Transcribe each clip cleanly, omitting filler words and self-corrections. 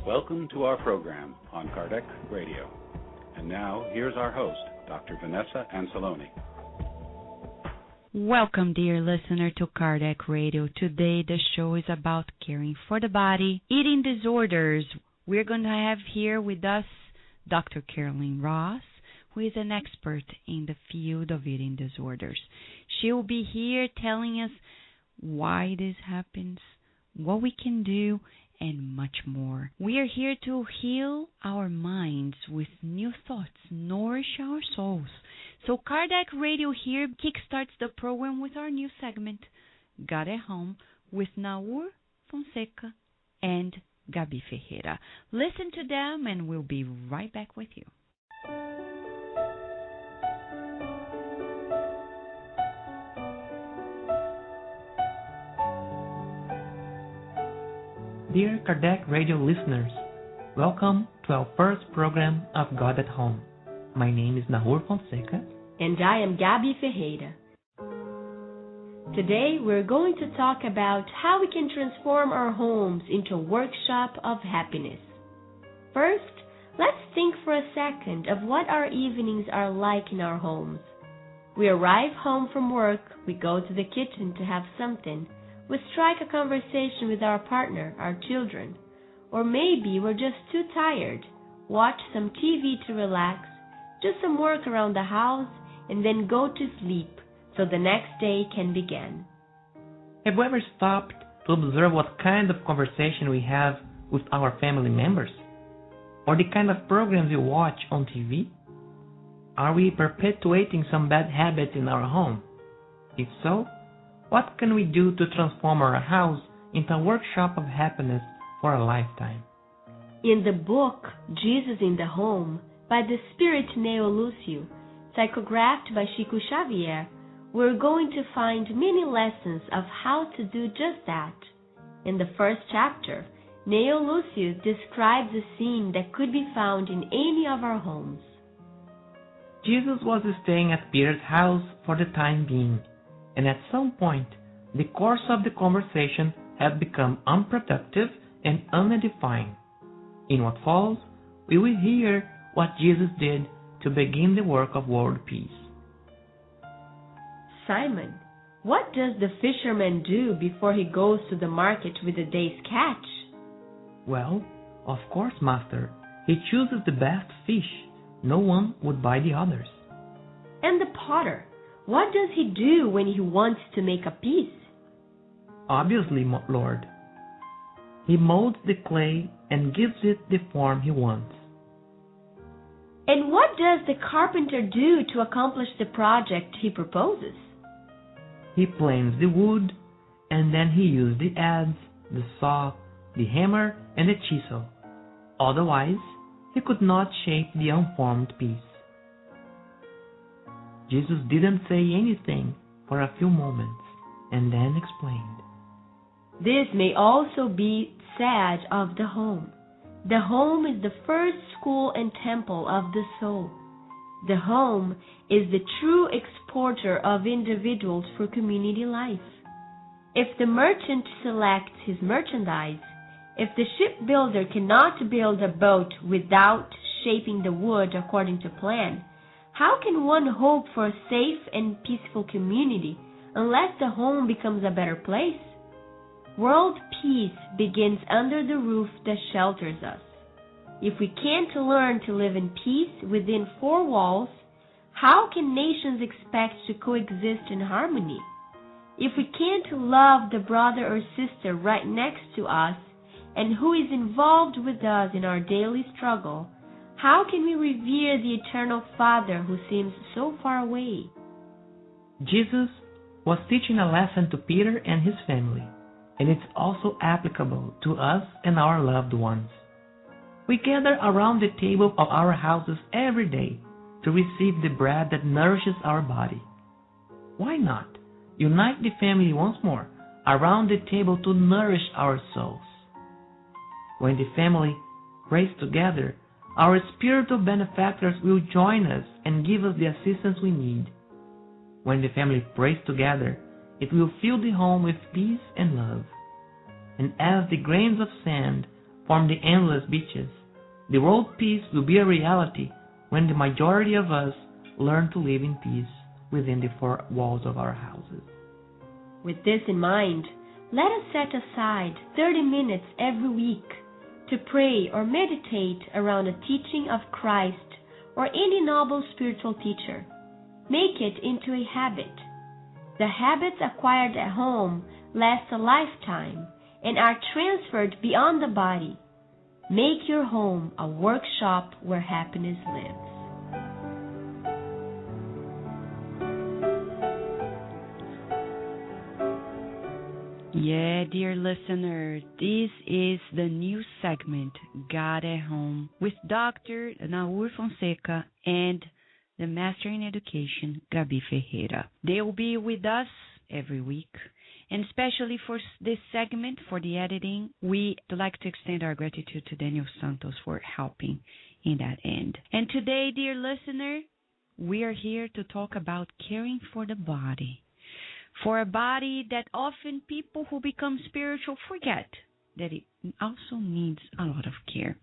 Welcome to our program on Kardec Radio. And now, here's our host, Dr. Vanessa Anceloni. Welcome, dear listener, to Kardec Radio. Today, the show is about caring for the body, eating disorders. We're going to have here with us Dr. Caroline Ross, who is an expert in the field of eating disorders. She will be here telling us why this happens, what we can do, and much more. We are here to heal our minds with new thoughts, nourish our souls. So Kardec Radio here kickstarts the program with our new segment, Got at Home, with Naur Fonseca and Gabi Ferreira. Listen to them and we'll be right back with you. Dear Kardec Radio listeners, welcome to our first program of God at Home. My name is Naur Fonseca. And I am Gabi Ferreira. Today we're going to talk about how we can transform our homes into a workshop of happiness. First, let's think for a second of what our evenings are like in our homes. We arrive home from work, we go to the kitchen to have something, we strike a conversation with our partner, our children, or maybe we're just too tired, watch some TV to relax, do some work around the house, and then go to sleep so the next day can begin. Have you ever stopped to observe what kind of conversation we have with our family members? Or the kind of programs we watch on TV? Are we perpetuating some bad habits in our home? If so, what can we do to transform our house into a workshop of happiness for a lifetime? In the book Jesus in the Home by the spirit Neo Lucio, psychographed by Chico Xavier, we're going to find many lessons of how to do just that. In the first chapter, Neo Lucio describes a scene that could be found in any of our homes. Jesus was staying at Peter's house for the time being, and at some point, the course of the conversation had become unproductive and unedifying. In what follows, we will hear what Jesus did to begin the work of world peace. Simon, what does the fisherman do before he goes to the market with the day's catch? Well, of course, Master, he chooses the best fish. No one would buy the others. And the potter, what does he do when he wants to make a piece? Obviously, Lord. He molds the clay and gives it the form he wants. And what does the carpenter do to accomplish the project he proposes? He planes the wood, and then he uses the adze, the saw, the hammer, and the chisel. Otherwise, he could not shape the unformed piece. Jesus didn't say anything for a few moments, and then explained. This may also be said of the home. The home is the first school and temple of the soul. The home is the true exporter of individuals for community life. If the merchant selects his merchandise, if the shipbuilder cannot build a boat without shaping the wood according to plan, how can one hope for a safe and peaceful community unless the home becomes a better place? World peace begins under the roof that shelters us. If we can't learn to live in peace within four walls, how can nations expect to coexist in harmony? If we can't love the brother or sister right next to us and who is involved with us in our daily struggle, how can we revere the eternal Father who seems so far away? Jesus was teaching a lesson to Peter and his family, and it's also applicable to us and our loved ones. We gather around the table of our houses every day to receive the bread that nourishes our body. Why not unite the family once more around the table to nourish our souls? When the family prays together, our spiritual benefactors will join us and give us the assistance we need. When the family prays together, it will fill the home with peace and love. And as the grains of sand form the endless beaches. The world peace will be a reality when the majority of us learn to live in peace within the four walls of our houses. With this in mind, let us set aside 30 minutes every week to pray or meditate around a teaching of Christ or any noble spiritual teacher. Make it into a habit. The habits acquired at home last a lifetime and are transferred beyond the body. Make your home a workshop where happiness lives. Yeah, dear listener, this is the new segment, God at Home, with Dr. Naur Fonseca and the Master in Education, Gabi Ferreira. They will be with us every week. And especially for this segment, for the editing, we would like to extend our gratitude to Daniel Santos for helping in that end. And today, dear listener, we are here to talk about caring for the body. For a body that often people who become spiritual forget that it also needs a lot of care.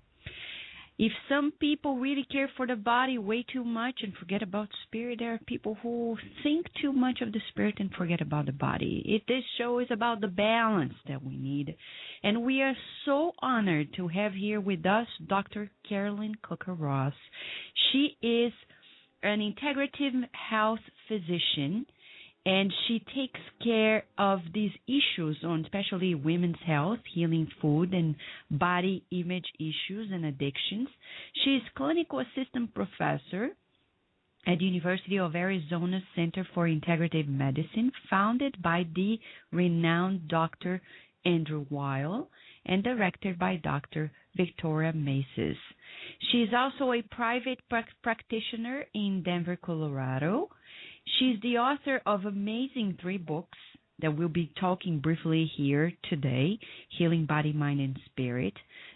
If some people really care for the body way too much and forget about spirit, there are people who think too much of the spirit and forget about the body. This show is about the balance that we need. And we are so honored to have here with us Dr. Carolyn Coker-Ross. She is an integrative health physician, and she takes care of these issues on especially women's health, healing food, and body image issues and addictions. She is clinical assistant professor at the University of Arizona Center for Integrative Medicine, founded by the renowned Dr. Andrew Weil and directed by Dr. Victoria Maces. She is also a private practitioner in Denver, Colorado. She's the author of amazing 3 books that we'll be talking briefly here today: Healing Body, Mind, and Spirit,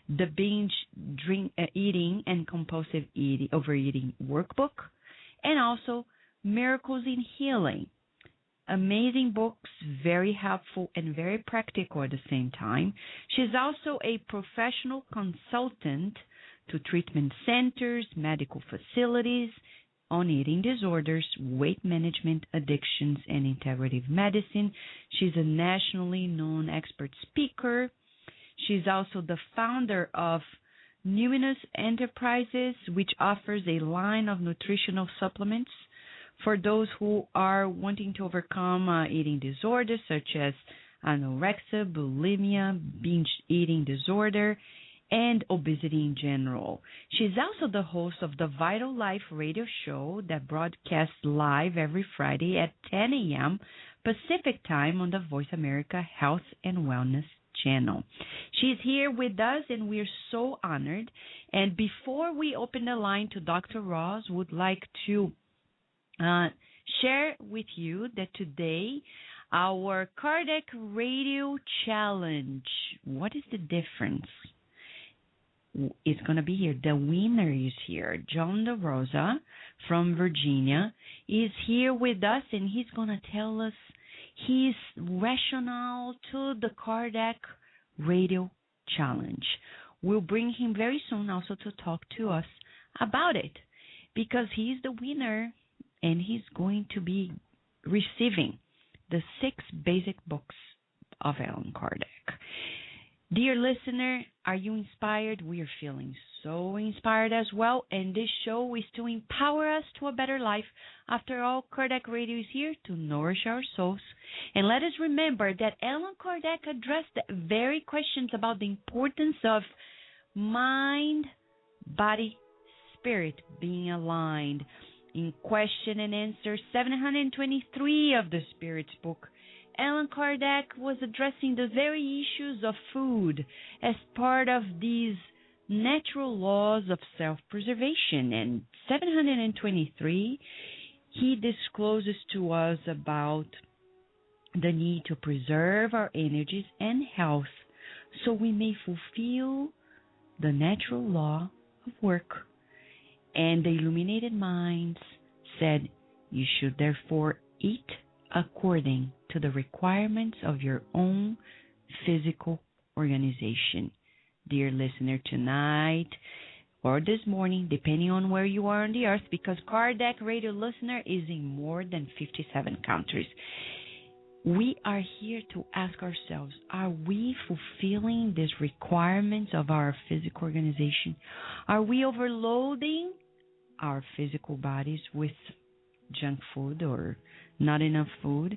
The Binge Eating and Compulsive Overeating Workbook, and also Miracles in Healing. Amazing books, very helpful and very practical at the same time. She's also a professional consultant to treatment centers, medical facilities, on eating disorders, weight management, addictions, and integrative medicine. She's a nationally known expert speaker. She's also the founder of Numinous Enterprises, which offers a line of nutritional supplements for those who are wanting to overcome eating disorders such as anorexia, bulimia, binge eating disorder, and obesity in general. She's also the host of the Vital Life radio show that broadcasts live every Friday at 10 a.m. Pacific time on the Voice America Health and Wellness channel. She's here with us, and we're so honored. And before we open the line to Dr. Ross, would like to share with you that today our Cardiac Radio Challenge, what is the difference? It's going to be here. The winner is here. John DeRosa from Virginia is here with us, and he's going to tell us his rationale to the Cardiac Radio Challenge. We'll bring him very soon also to talk to us about it, because he's the winner, and he's going to be receiving the 6 basic books of Allan Kardec. Dear listener, are you inspired? We are feeling so inspired as well, and this show is to empower us to a better life. After all, Kardec Radio is here to nourish our souls. And let us remember that Allan Kardec addressed the very questions about the importance of mind, body, spirit being aligned. In question and answer 723 of the Spirit's book, Allan Kardec was addressing the very issues of food as part of these natural laws of self-preservation. And 723, he discloses to us about the need to preserve our energies and health so we may fulfill the natural law of work. And the illuminated minds said, you should therefore eat according to the requirements of your own physical organization. dear listener, tonight or this morning, depending on where you are on the earth, because Kardec Radio listener is in more than 57 countries. We are here to ask ourselves, are we fulfilling these requirements of our physical organization? Are we overloading our physical bodies with junk food or not enough food?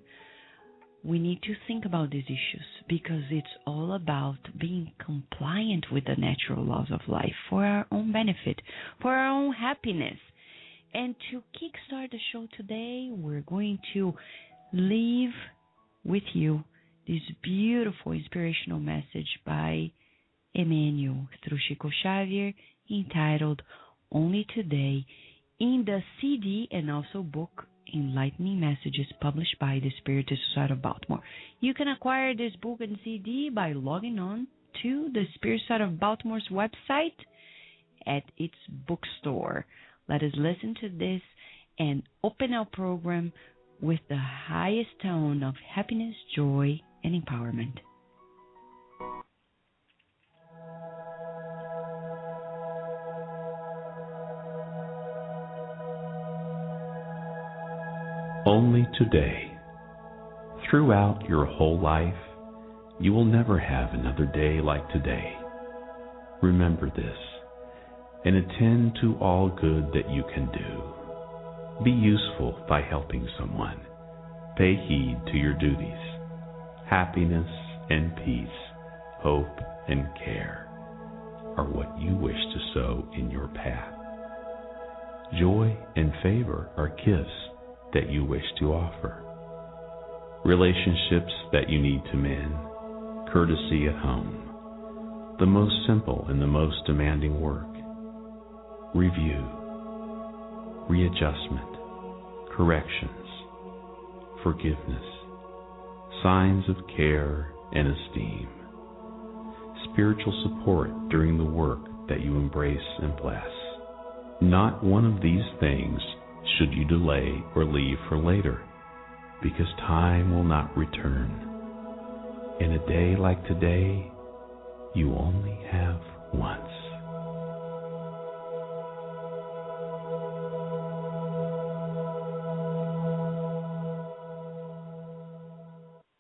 We need to think about these issues because it's all about being compliant with the natural laws of life for our own benefit, for our own happiness. And to kickstart the show today, we're going to leave with you this beautiful inspirational message by Emmanuel through Chico Xavier entitled Only Today in the CD and also book Enlightening Messages published by the Spiritist Society of Baltimore. You can acquire this book and CD by logging on to the Spirit Society of Baltimore's website at its bookstore. Let us listen to this and open our program with the highest tone of happiness, joy, and empowerment. Only today. Throughout your whole life, you will never have another day like today. Remember this, and attend to all good that you can do. Be useful by helping someone. Pay heed to your duties. Happiness and peace, hope and care are what you wish to sow in your path. Joy and favor are gifts that you wish to offer. Relationships that you need to mend, courtesy at home, the most simple and the most demanding work. Review, readjustment, corrections, forgiveness, signs of care and esteem, spiritual support during the work that you embrace and bless. Not one of these things should you delay or leave for later, because time will not return. In a day like today, you only have once.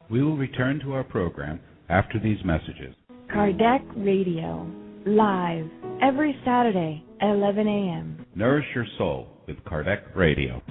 We will return to our program after these messages. Kardec Radio, live, every Saturday at 11 a.m. Nourish your soul with Kardec Radio.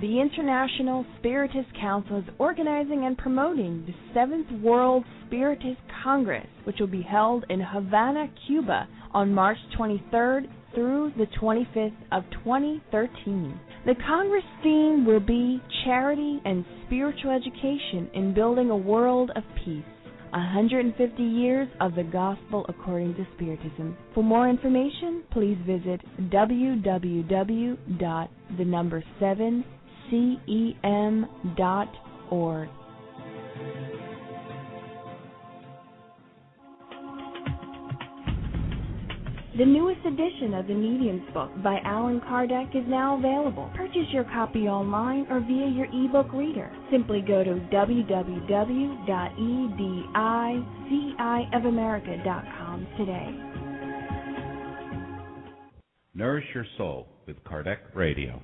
The International Spiritist Council is organizing and promoting the 7th World Spiritist Congress, which will be held in Havana, Cuba on March 23rd through the 25th of 2013. The Congress theme will be Charity and Spiritual Education in Building a World of Peace. 150 years of the Gospel according to Spiritism. For more information, please visit www.7cem.org. The newest edition of the Medium's Book by Allan Kardec is now available. Purchase your copy online or via your ebook reader. Simply go to www.ediciofamerica.com today. Nourish your soul with Kardec Radio.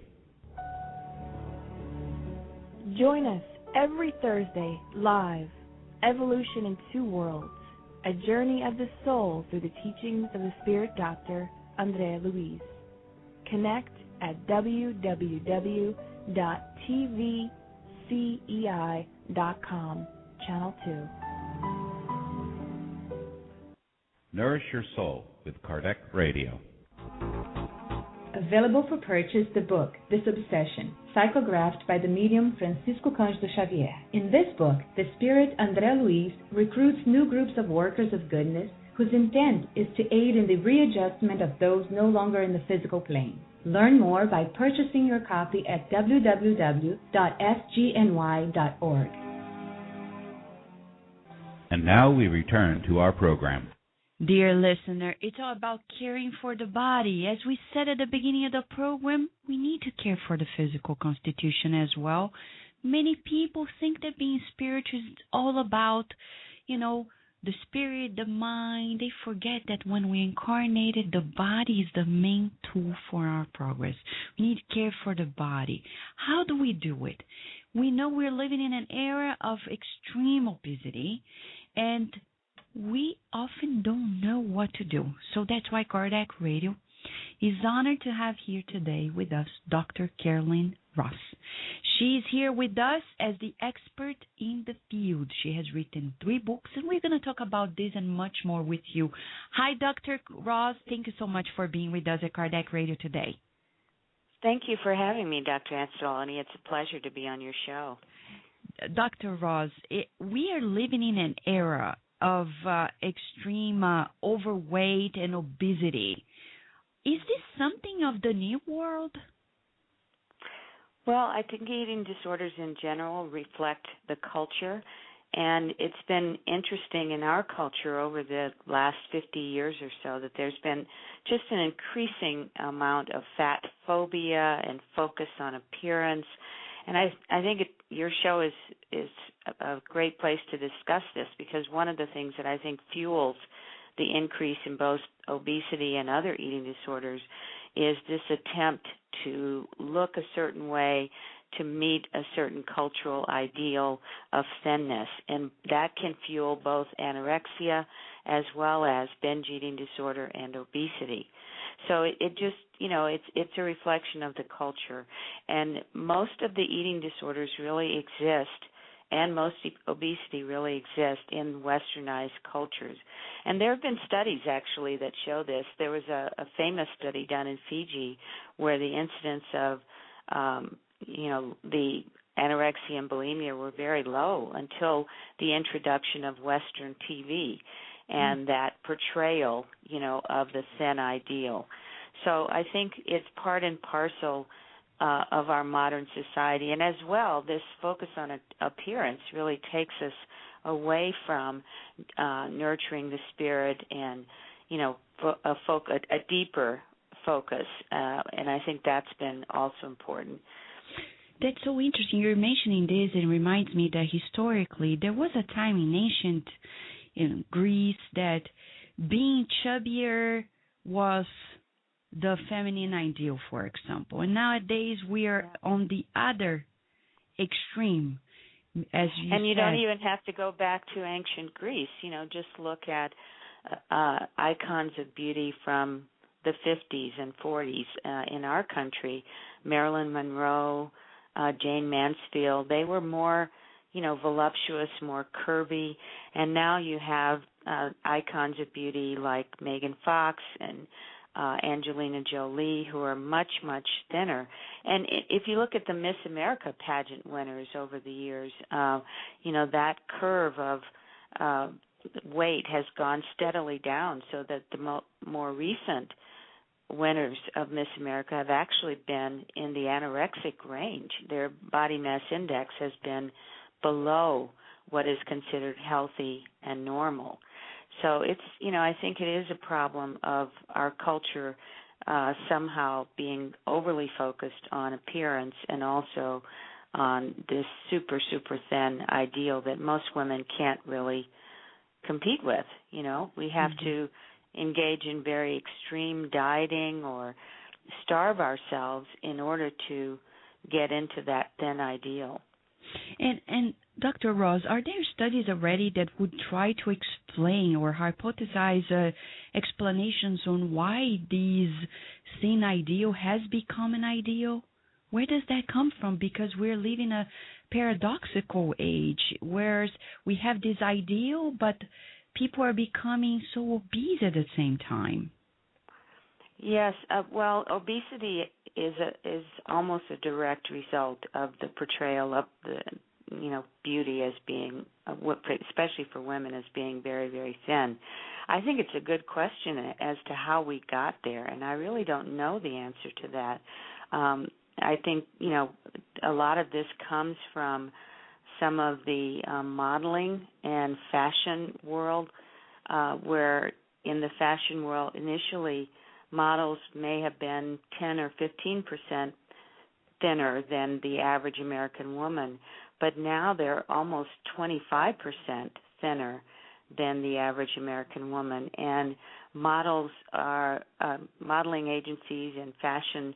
Join us every Thursday live. Evolution in Two Worlds. A journey of the soul through the teachings of the Spirit Doctor, Andrea Luiz. Connect at www.tvcei.com, Channel 2. Nourish your soul with Kardec Radio. Available for purchase the book, Disobsession, psychographed by the medium Francisco Cândido Xavier. In this book, the spirit André Luiz recruits new groups of workers of goodness whose intent is to aid in the readjustment of those no longer in the physical plane. Learn more by purchasing your copy at www.sgny.org. And now we return to our program. Dear listener, it's all about caring for the body. As we said at the beginning of the program, we need to care for the physical constitution as well, many people think that being spiritual is all about, the spirit, the mind. They forget that when we incarnated, the body is the main tool for our progress. We need care for the body. How do we do it? We know we're living in an era of extreme obesity, and we often don't know what to do. So that's why Kardec Radio is honored to have here today with us Dr. Carolyn Ross. She is here with us as the expert in the field. She has written 3 books, and we're going to talk about this and much more with you. Hi, Dr. Ross. Thank you so much for being with us at Kardec Radio today. Thank you for having me, Dr. Anzalone. It's a pleasure to be on your show. Dr. Ross, we are living in an era of extreme overweight and obesity. Is this something of the new world? Well, I think eating disorders in general reflect the culture, and it's been interesting in our culture over the last 50 years or so that there's been just an increasing amount of fat phobia and focus on appearance. And I think your show is a great place to discuss this, because one of the things that I think fuels the increase in both obesity and other eating disorders is this attempt to look a certain way to meet a certain cultural ideal of thinness. And that can fuel both anorexia as well as binge eating disorder and obesity. So it just, it's a reflection of the culture. And most of the eating disorders really exist, and most obesity really exists in westernized cultures. And there have been studies, actually, that show this. There was a famous study done in Fiji where the incidence of, the anorexia and bulimia were very low until the introduction of Western TV and that portrayal, of the thin ideal. So I think it's part and parcel of our modern society. And as well, this focus on appearance really takes us away from nurturing the spirit and, a deeper focus. And I think that's been also important. That's so interesting. You're mentioning this, and it reminds me that historically there was a time in ancient Greece that being chubbier was the feminine ideal, for example. And nowadays we are on the other extreme, as you said. And you don't even have to go back to ancient Greece. Just look at icons of beauty from the 50s and 40s in our country. Marilyn Monroe, Jane Mansfield, they were more, voluptuous, more curvy. And now you have icons of beauty like Megan Fox and Angelina Jolie, who are much, much thinner. And if you look at the Miss America pageant winners over the years, that curve of weight has gone steadily down, so that the more recent winners of Miss America have actually been in the anorexic range. Their body mass index has been below what is considered healthy and normal. So it's, I think it is a problem of our culture somehow being overly focused on appearance and also on this super, super thin ideal that most women can't really compete with. We have to engage in very extreme dieting or starve ourselves in order to get into that thin ideal. And Dr. Ross, are there studies already that would try to explain or hypothesize explanations on why this thin ideal has become an ideal? Where does that come from? Because we're living a paradoxical age where we have this ideal, but people are becoming so obese at the same time. Yes, well, obesity is almost a direct result of the portrayal of the, beauty as being, especially for women, as being very, very thin. I think it's a good question as to how we got there, and I really don't know the answer to that. I think, a lot of this comes from some of the modeling and fashion world, where in the fashion world initially models may have been 10 or 15% thinner than the average American woman, but now they're almost 25% thinner than the average American woman. And models are modeling agencies and fashion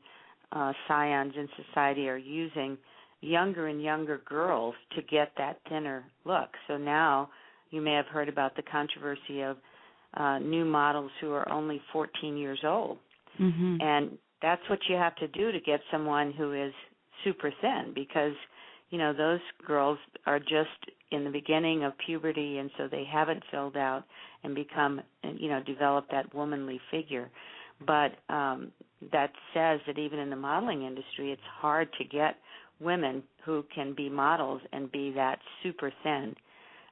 scions in society are using younger and younger girls to get that thinner look. So now you may have heard about the controversy of new models who are only 14 years old. Mm-hmm. And that's what you have to do to get someone who is super thin, because, you know, those girls are just in the beginning of puberty, and so they haven't filled out and become, you know, develop that womanly figure. But that says that even in the modeling industry, it's hard to get women who can be models and be that super thin.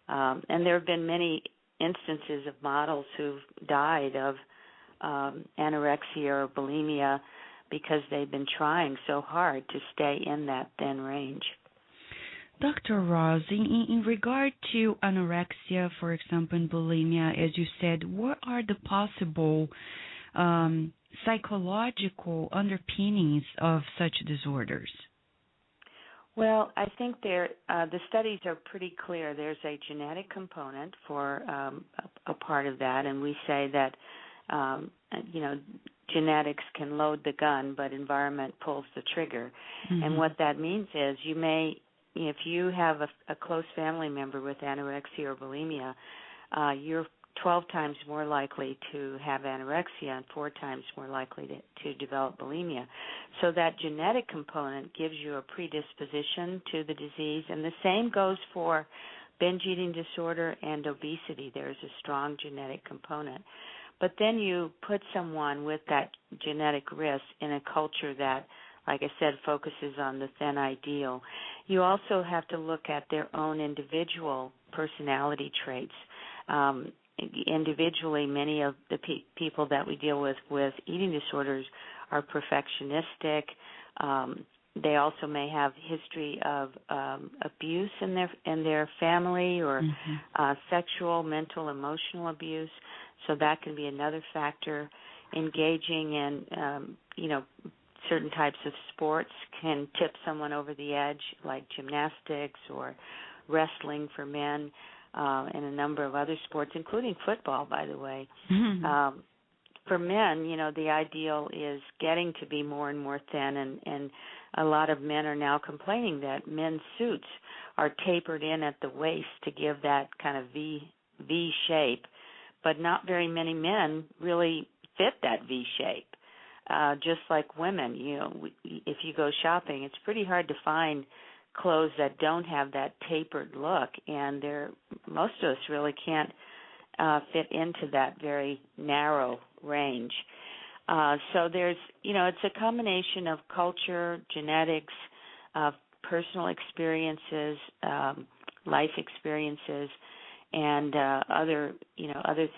And there have been many instances of models who've died of anorexia or bulimia because they've been trying so hard to stay in that thin range. Dr. Ross, in regard to anorexia, for example, and bulimia, as you said, what are the possible psychological underpinnings of such disorders? Well, I think the studies are pretty clear. There's a genetic component for a part of that, and we say that, you know, genetics can load the gun, but environment pulls the trigger. Mm-hmm. And what that means is you may, if you have a close family member with anorexia or bulimia, you're 12 times more likely to have anorexia and 4 times more likely to develop bulimia. So that genetic component gives you a predisposition to the disease, and the same goes for binge eating disorder and obesity. There's a strong genetic component. But then you put someone with that genetic risk in a culture that, like I said, focuses on the thin ideal. You also have to look at their own individual personality traits. Individually, many of the people that we deal with eating disorders are perfectionistic. They also may have history of abuse in their family, or mm-hmm. Sexual, mental, emotional abuse. So that can be another factor. Engaging in, you know, certain types of sports can tip someone over the edge, like gymnastics or wrestling for men, and a number of other sports, including football, by the way. Mm-hmm. For men, you know, the ideal is getting to be more and more thin, and a lot of men are now complaining that men's suits are tapered in at the waist to give that kind of V shape, but not very many men really fit that V shape. Just like women, you know, if you go shopping, it's pretty hard to find clothes that don't have that tapered look, and most of us really can't fit into that very narrow range. So there's, you know, it's a combination of culture, genetics, personal experiences, life experiences, and other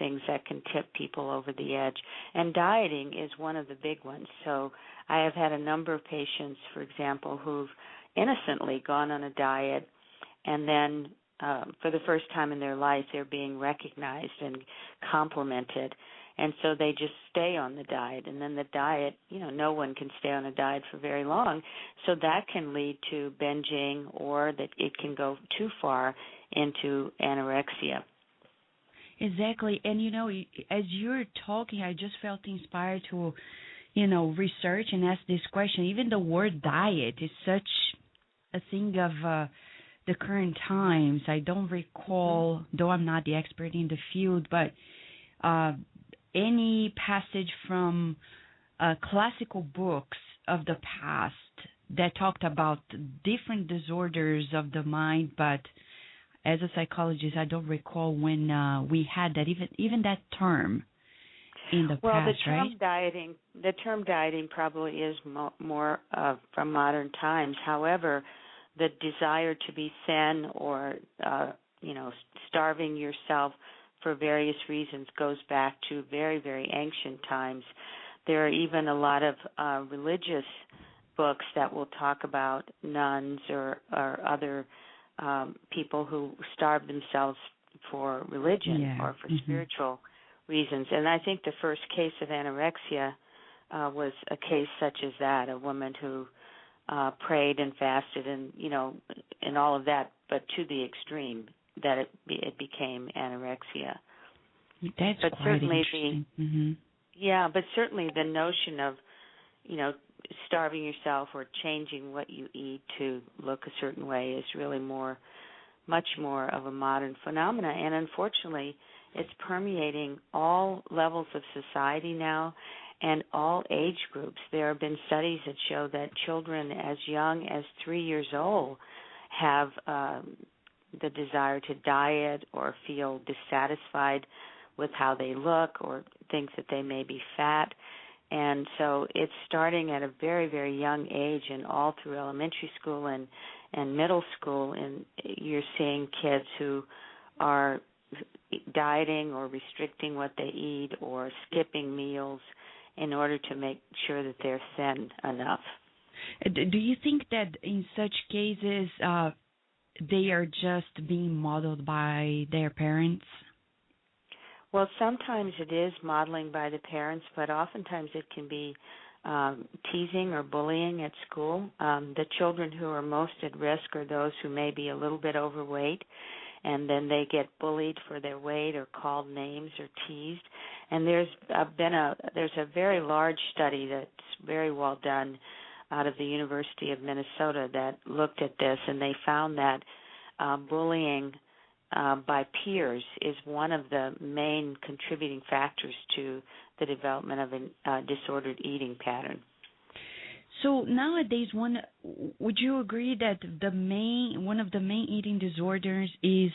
things that can tip people over the edge. And dieting is one of the big ones. So I have had a number of patients, for example, who've innocently gone on a diet, and then for the first time in their life, they're being recognized and complimented. And so they just stay on the diet. And then the diet, you know, no one can stay on a diet for very long. So that can lead to binging, or that it can go too far into anorexia. Exactly. And, you know, as you're talking, I just felt inspired to, you know, research and ask this question. Even the word diet is such a thing of the current times. I don't recall, though I'm not the expert in the field, but any passage from classical books of the past that talked about different disorders of the mind, but as a psychologist, I don't recall when we had that, even that term in the past, right? The term dieting probably is more from modern times. However, the desire to be thin, or you know, starving yourself for various reasons, goes back to very, very ancient times. There are even a lot of religious books that will talk about nuns or other people who starve themselves for religion or for spiritual reasons. And I think the first case of anorexia was a case such as that, a woman who prayed and fasted and, and all of that, but to the extreme that it became anorexia. That's but quite certainly interesting. Mm-hmm. Yeah, but certainly the notion of, starving yourself or changing what you eat to look a certain way is really much more of a modern phenomena. And unfortunately, it's permeating all levels of society now and all age groups. There have been studies that show that children as young as 3 years old have the desire to diet or feel dissatisfied with how they look or think that they may be fat. And so it's starting at a very, very young age and all through elementary school and middle school, and you're seeing kids who are dieting or restricting what they eat or skipping meals in order to make sure that they're thin enough. Do you think that in such cases they are just being modeled by their parents? Well, sometimes it is modeling by the parents, but oftentimes it can be teasing or bullying at school. The children who are most at risk are those who may be a little bit overweight, and then they get bullied for their weight or called names or teased. And there's a very large study that's very well done out of the University of Minnesota that looked at this, and they found that bullying by peers is one of the main contributing factors to the development of a disordered eating pattern. So nowadays, would you agree that one of the main eating disorders is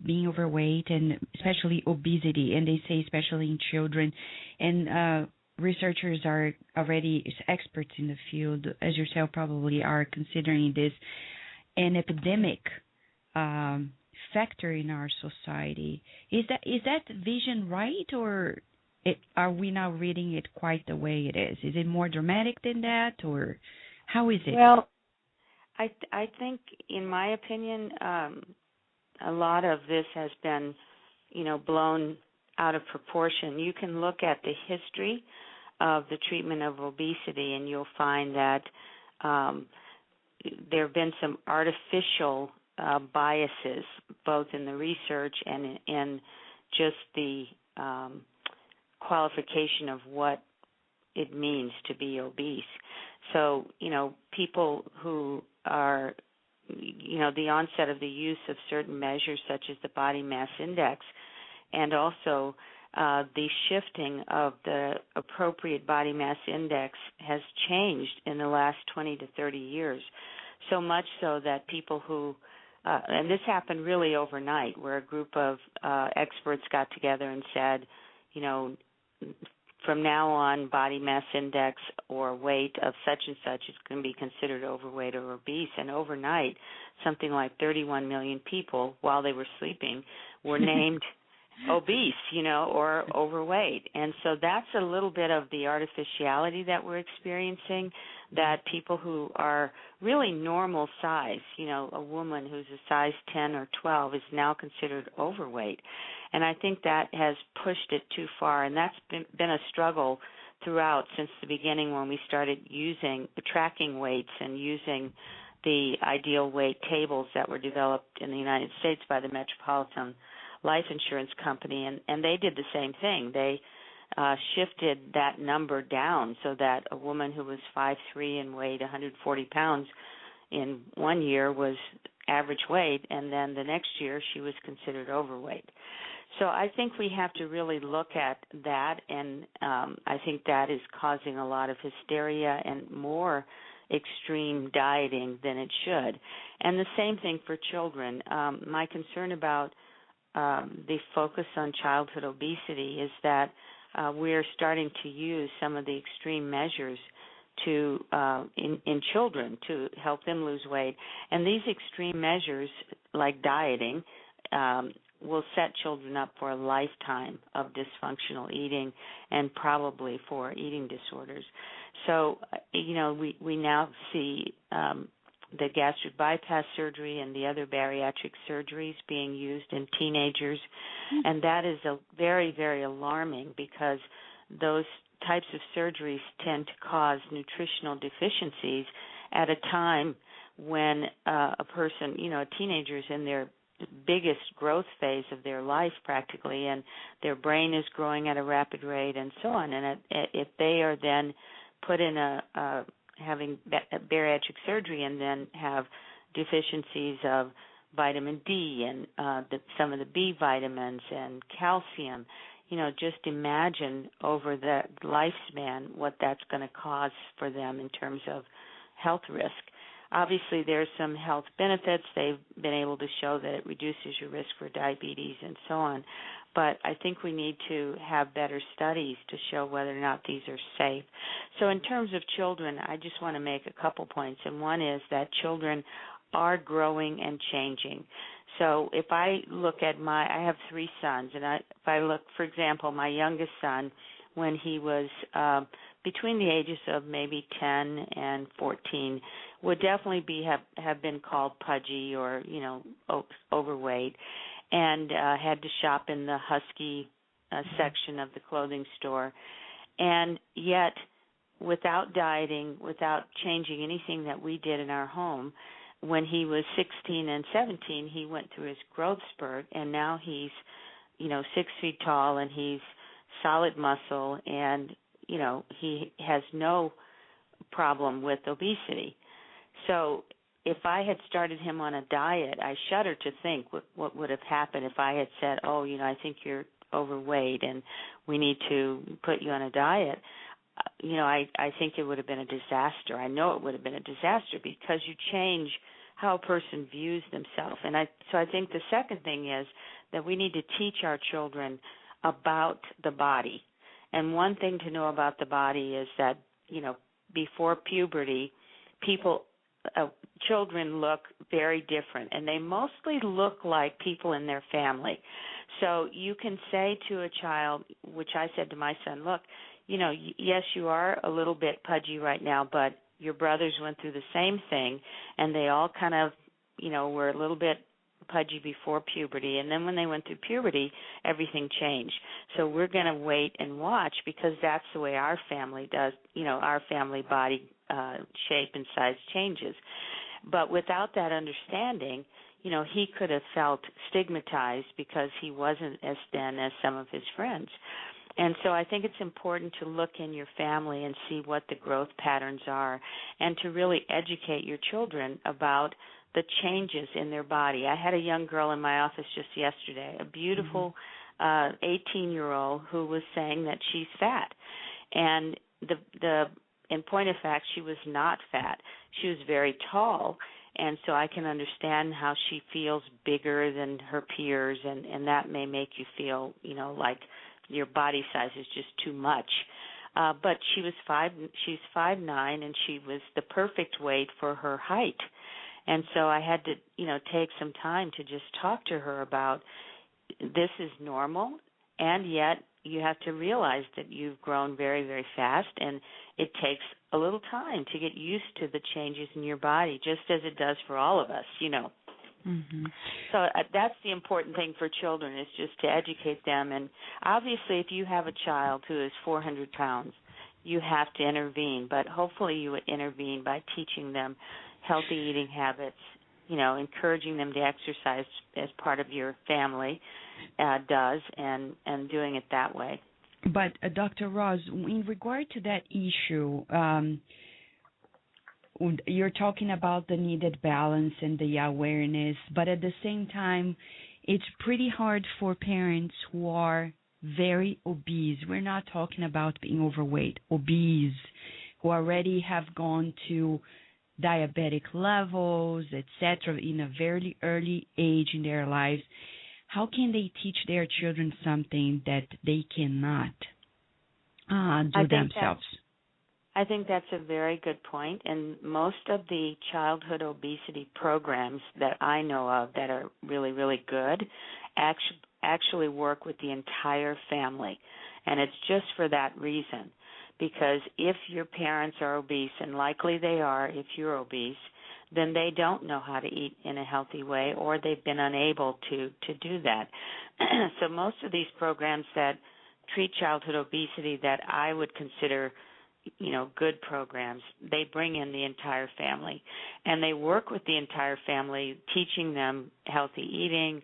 being overweight and especially obesity, and they say especially in children, and researchers are already experts in the field, as yourself probably are, considering this an epidemic factor in our society. Is that vision right, or are we now reading it quite the way it is? Is it more dramatic than that, or how is it? Well, I think, in my opinion, a lot of this has been, blown out of proportion. You can look at the history of the treatment of obesity, and you'll find that there have been some artificial biases, both in the research and in just the qualification of what it means to be obese. So, people who are, the onset of the use of certain measures such as the body mass index, and also the shifting of the appropriate body mass index has changed in the last 20 to 30 years, so much so that people who and this happened really overnight, where a group of experts got together and said, from now on, body mass index or weight of such and such is going to be considered overweight or obese. And overnight, something like 31 million people, while they were sleeping, were named obese, or overweight. And so that's a little bit of the artificiality that we're experiencing, that people who are really normal size, a woman who's a size 10 or 12 is now considered overweight. And I think that has pushed it too far, and that's been a struggle throughout since the beginning, when we started using the tracking weights and using the ideal weight tables that were developed in the United States by the Metropolitan Life Insurance Company, and they did the same thing. They shifted that number down so that a woman who was 5'3" and weighed 140 pounds in 1 year was average weight, and then the next year she was considered overweight. So I think we have to really look at that, and I think that is causing a lot of hysteria and more extreme dieting than it should. And the same thing for children. My concern about the focus on childhood obesity is that we're starting to use some of the extreme measures to in children to help them lose weight. And these extreme measures, like dieting, will set children up for a lifetime of dysfunctional eating and probably for eating disorders. So, we now see the gastric bypass surgery and the other bariatric surgeries being used in teenagers, and that is a very, very alarming, because those types of surgeries tend to cause nutritional deficiencies at a time when a person, a teenager is in their biggest growth phase of their life practically, and their brain is growing at a rapid rate and so on. And if they are then put in having bariatric surgery and then have deficiencies of vitamin D and some of the B vitamins and calcium, just imagine over the lifespan what that's going to cause for them in terms of health risk. Obviously, there's some health benefits. They've been able to show that it reduces your risk for diabetes and so on. But I think we need to have better studies to show whether or not these are safe. So in terms of children, I just want to make a couple points. And one is that children are growing and changing. So if I look at I have 3 sons, and if I look, for example, my youngest son, when he was between the ages of maybe 10 and 14, would definitely have been called pudgy or, overweight, and had to shop in the husky section of the clothing store. And yet, without dieting, without changing anything that we did in our home, when he was 16 and 17, he went through his growth spurt, and now he's, 6 feet tall, and he's solid muscle, and, he has no problem with obesity. So if I had started him on a diet, I shudder to think what would have happened if I had said, I think you're overweight and we need to put you on a diet. I think it would have been a disaster. I know it would have been a disaster because you change how a person views themselves. And so I think the second thing is that we need to teach our children about the body. And one thing to know about the body is that, before puberty, children look very different, and they mostly look like people in their family. So you can say to a child, which I said to my son, look, yes, you are a little bit pudgy right now, but your brothers went through the same thing, and they all kind of, were a little bit pudgy before puberty, and then when they went through puberty, everything changed. So we're going to wait and watch because that's the way our family does, our family body shape and size changes. But without that understanding, he could have felt stigmatized because he wasn't as thin as some of his friends. And so I think it's important to look in your family and see what the growth patterns are and to really educate your children about the changes in their body. I had a young girl in my office just yesterday, a beautiful 18-year-old who was saying that she's fat. And in point of fact, she was not fat. She was very tall, and so I can understand how she feels bigger than her peers, and that may make you feel, like your body size is just too much. But she's 5'9", and she was the perfect weight for her height. And so I had to, take some time to just talk to her about this is normal, and yet you have to realize that you've grown very, very fast, and it takes a little time to get used to the changes in your body, just as it does for all of us, Mm-hmm. So that's the important thing for children is just to educate them. And obviously if you have a child who is 400 pounds, you have to intervene, but hopefully you would intervene by teaching them healthy eating habits, encouraging them to exercise as part of your family does, and doing it that way. But Dr. Ross, in regard to that issue, you're talking about the needed balance and the awareness, but at the same time, it's pretty hard for parents who are very obese. We're not talking about being overweight, obese, who already have gone to diabetic levels, etc., in a very early age in their lives. How can they teach their children something that they cannot do themselves? I think that's a very good point, and most of the childhood obesity programs that I know of that are really, really good actually work with the entire family, and it's just for that reason. Because if your parents are obese, and likely they are if you're obese, then they don't know how to eat in a healthy way, or they've been unable to do that. So most of these programs that treat childhood obesity that I would consider good programs, they bring in the entire family, and they work with the entire family, teaching them healthy eating,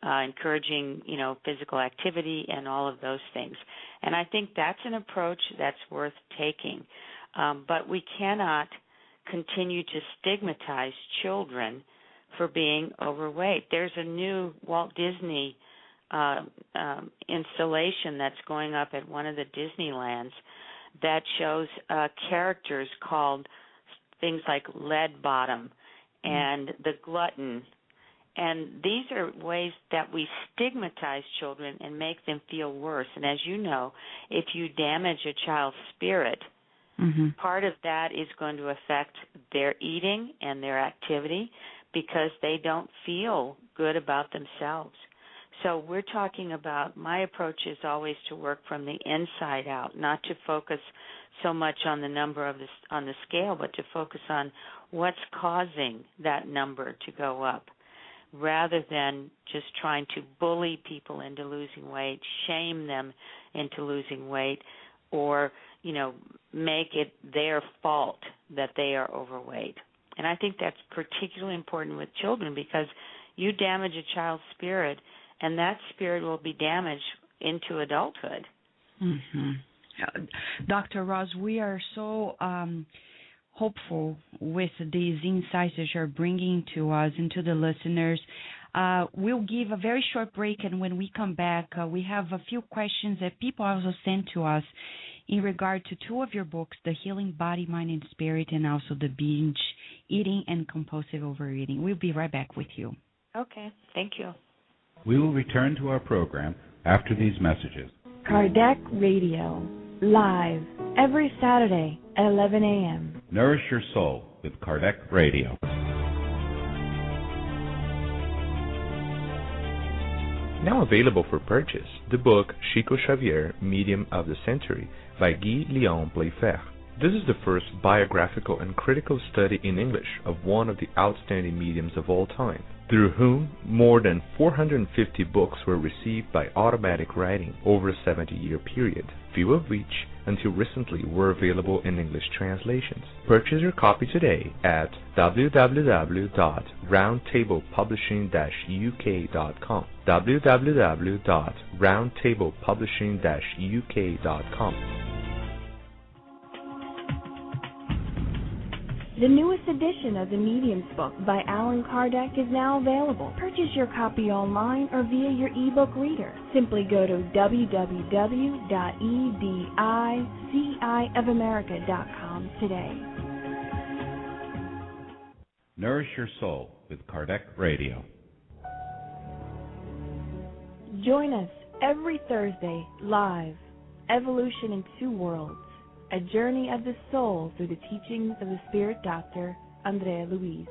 encouraging, physical activity and all of those things. And I think that's an approach that's worth taking. But we cannot continue to stigmatize children for being overweight. There's a new Walt Disney installation that's going up at one of the Disneylands that shows characters called things like Lead Bottom and the Glutton. And these are ways that we stigmatize children and make them feel worse. And as you know, if you damage a child's spirit, part of that is going to affect their eating and their activity because they don't feel good about themselves. So we're talking about, my approach is always to work from the inside out, not to focus so much on the number on the scale, but to focus on what's causing that number to go up, rather than just trying to bully people into losing weight, shame them into losing weight, or, make it their fault that they are overweight. And I think that's particularly important with children because you damage a child's spirit, and that spirit will be damaged into adulthood. Dr. Ross, we are so hopeful with these insights that you're bringing to us and to the listeners. We'll give a very short break, and when we come back, we have a few questions that people also sent to us in regard to two of your books, The Healing Body, Mind, and Spirit, and also The Binge Eating and Compulsive Overeating. We'll be right back with you. Okay, thank you. We will return to our program after these messages. Kardec Radio, live, every Saturday at 11 a.m. Nourish Your Soul with Kardec Radio. Now available for purchase, the book Chico Xavier, Medium of the Century by Guy Léon Playfair. This is the first biographical and critical study in English of one of the outstanding mediums of all time, through whom more than 450 books were received by automatic writing over a 70-year period, few of which until recently were available in English translations. Purchase your copy today at www.roundtablepublishing-uk.com www.roundtablepublishing-uk.com. The newest edition of the Medium's book by Allan Kardec is now available. Purchase your copy online or via your ebook reader. Simply go to www.ediciofamerica.com today. Nourish Your Soul with Kardec Radio. Join us every Thursday live. Evolution in Two Worlds. A journey of the soul through the teachings of the Spirit Doctor, Andrea Luiz.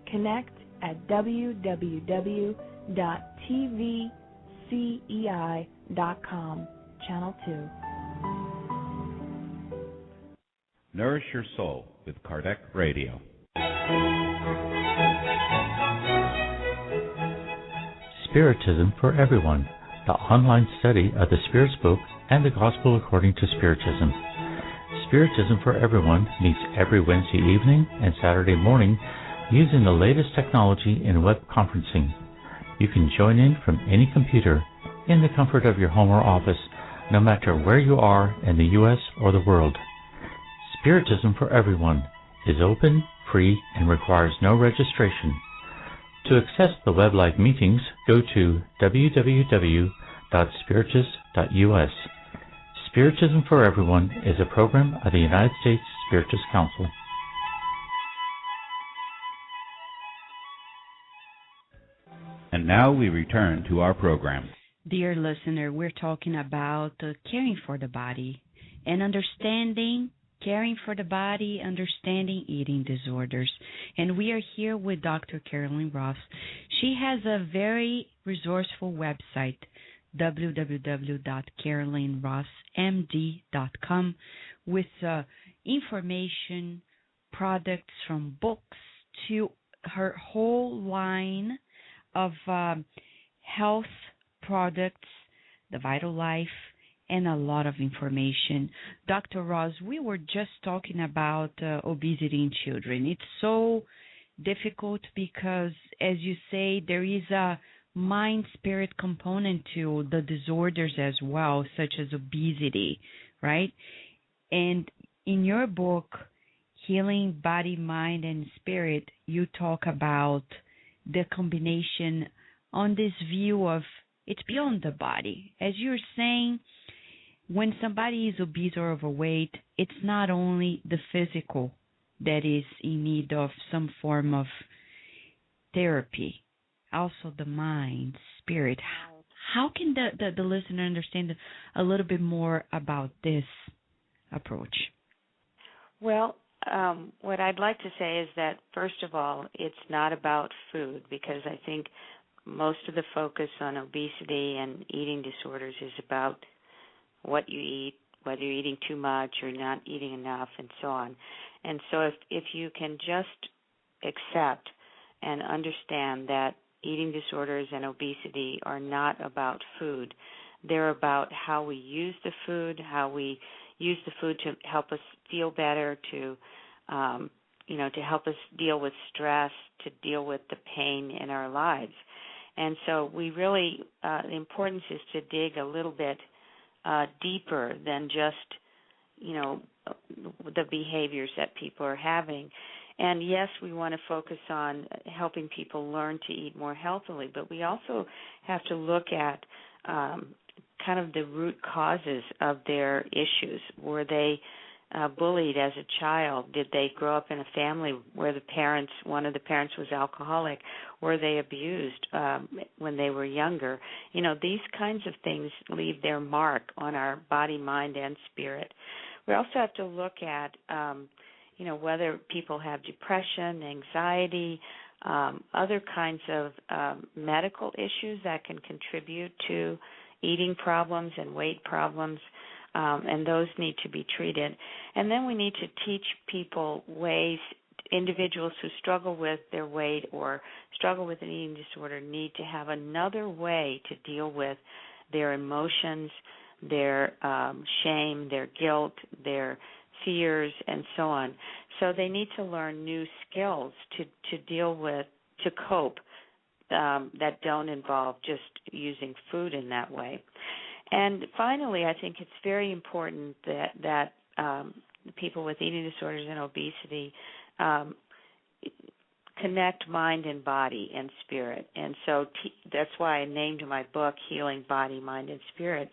Connect at www.tvcei.com, Channel 2. Nourish Your Soul with Kardec Radio. Spiritism for Everyone, the online study of the Spirit's Book and the Gospel according to Spiritism. Spiritism for Everyone meets every Wednesday evening and Saturday morning using the latest technology in web conferencing. You can join in from any computer in the comfort of your home or office, no matter where you are in the U.S. or the world. Spiritism for Everyone is open, free, and requires no registration. To access the web live meetings, go to www.spiritus.us. Spiritism for Everyone is a program of the United States Spiritist Council. And now we return to our program. Dear listener, we're talking about caring for the body and understanding, caring for the body, understanding eating disorders. And we are here with Dr. Carolyn Ross. She has a very resourceful website, www.carolynrossmd.com, with information, products from books to her whole line of health products, the Vital Life, and a lot of information. Dr. Ross, we were just talking about obesity in children. It's so difficult because, as you say, there is a mind-spirit component to the disorders as well, such as obesity, right? And in your book, Healing Body, Mind, and Spirit, you talk about the combination on this view of it's beyond the body. As you're saying, when somebody is obese or overweight, it's not only the physical that is in need of some form of therapy, also the mind, spirit. How can the listener understand a little bit more about this approach? Well, what I'd like to say is that, first of all, it's not about food, because I think most of the focus on obesity and eating disorders is about what you eat, whether you're eating too much or not eating enough, and so on. And so if you can just accept and understand that eating disorders and obesity are not about food, they're about how we use the food, how we use the food to help us feel better, to help us deal with stress, to deal with the pain in our lives. And so we really, the importance is to dig a little bit deeper than just, the behaviors that people are having. And yes, we want to focus on helping people learn to eat more healthily, but we also have to look at kind of the root causes of their issues. Were they bullied as a child? Did they grow up in a family where one of the parents was alcoholic? Were they abused when they were younger? These kinds of things leave their mark on our body, mind, and spirit. We also have to look at, whether people have depression, anxiety, other kinds of medical issues that can contribute to eating problems and weight problems. And those need to be treated. And then we need to teach people ways, individuals who struggle with their weight or struggle with an eating disorder need to have another way to deal with their emotions, their shame, their guilt, their fears, and so on. So they need to learn new skills to deal with, to cope, that don't involve just using food in that way. And finally, I think it's very important that people with eating disorders and obesity connect mind and body and spirit. And so that's why I named my book Healing Body, Mind, and Spirit.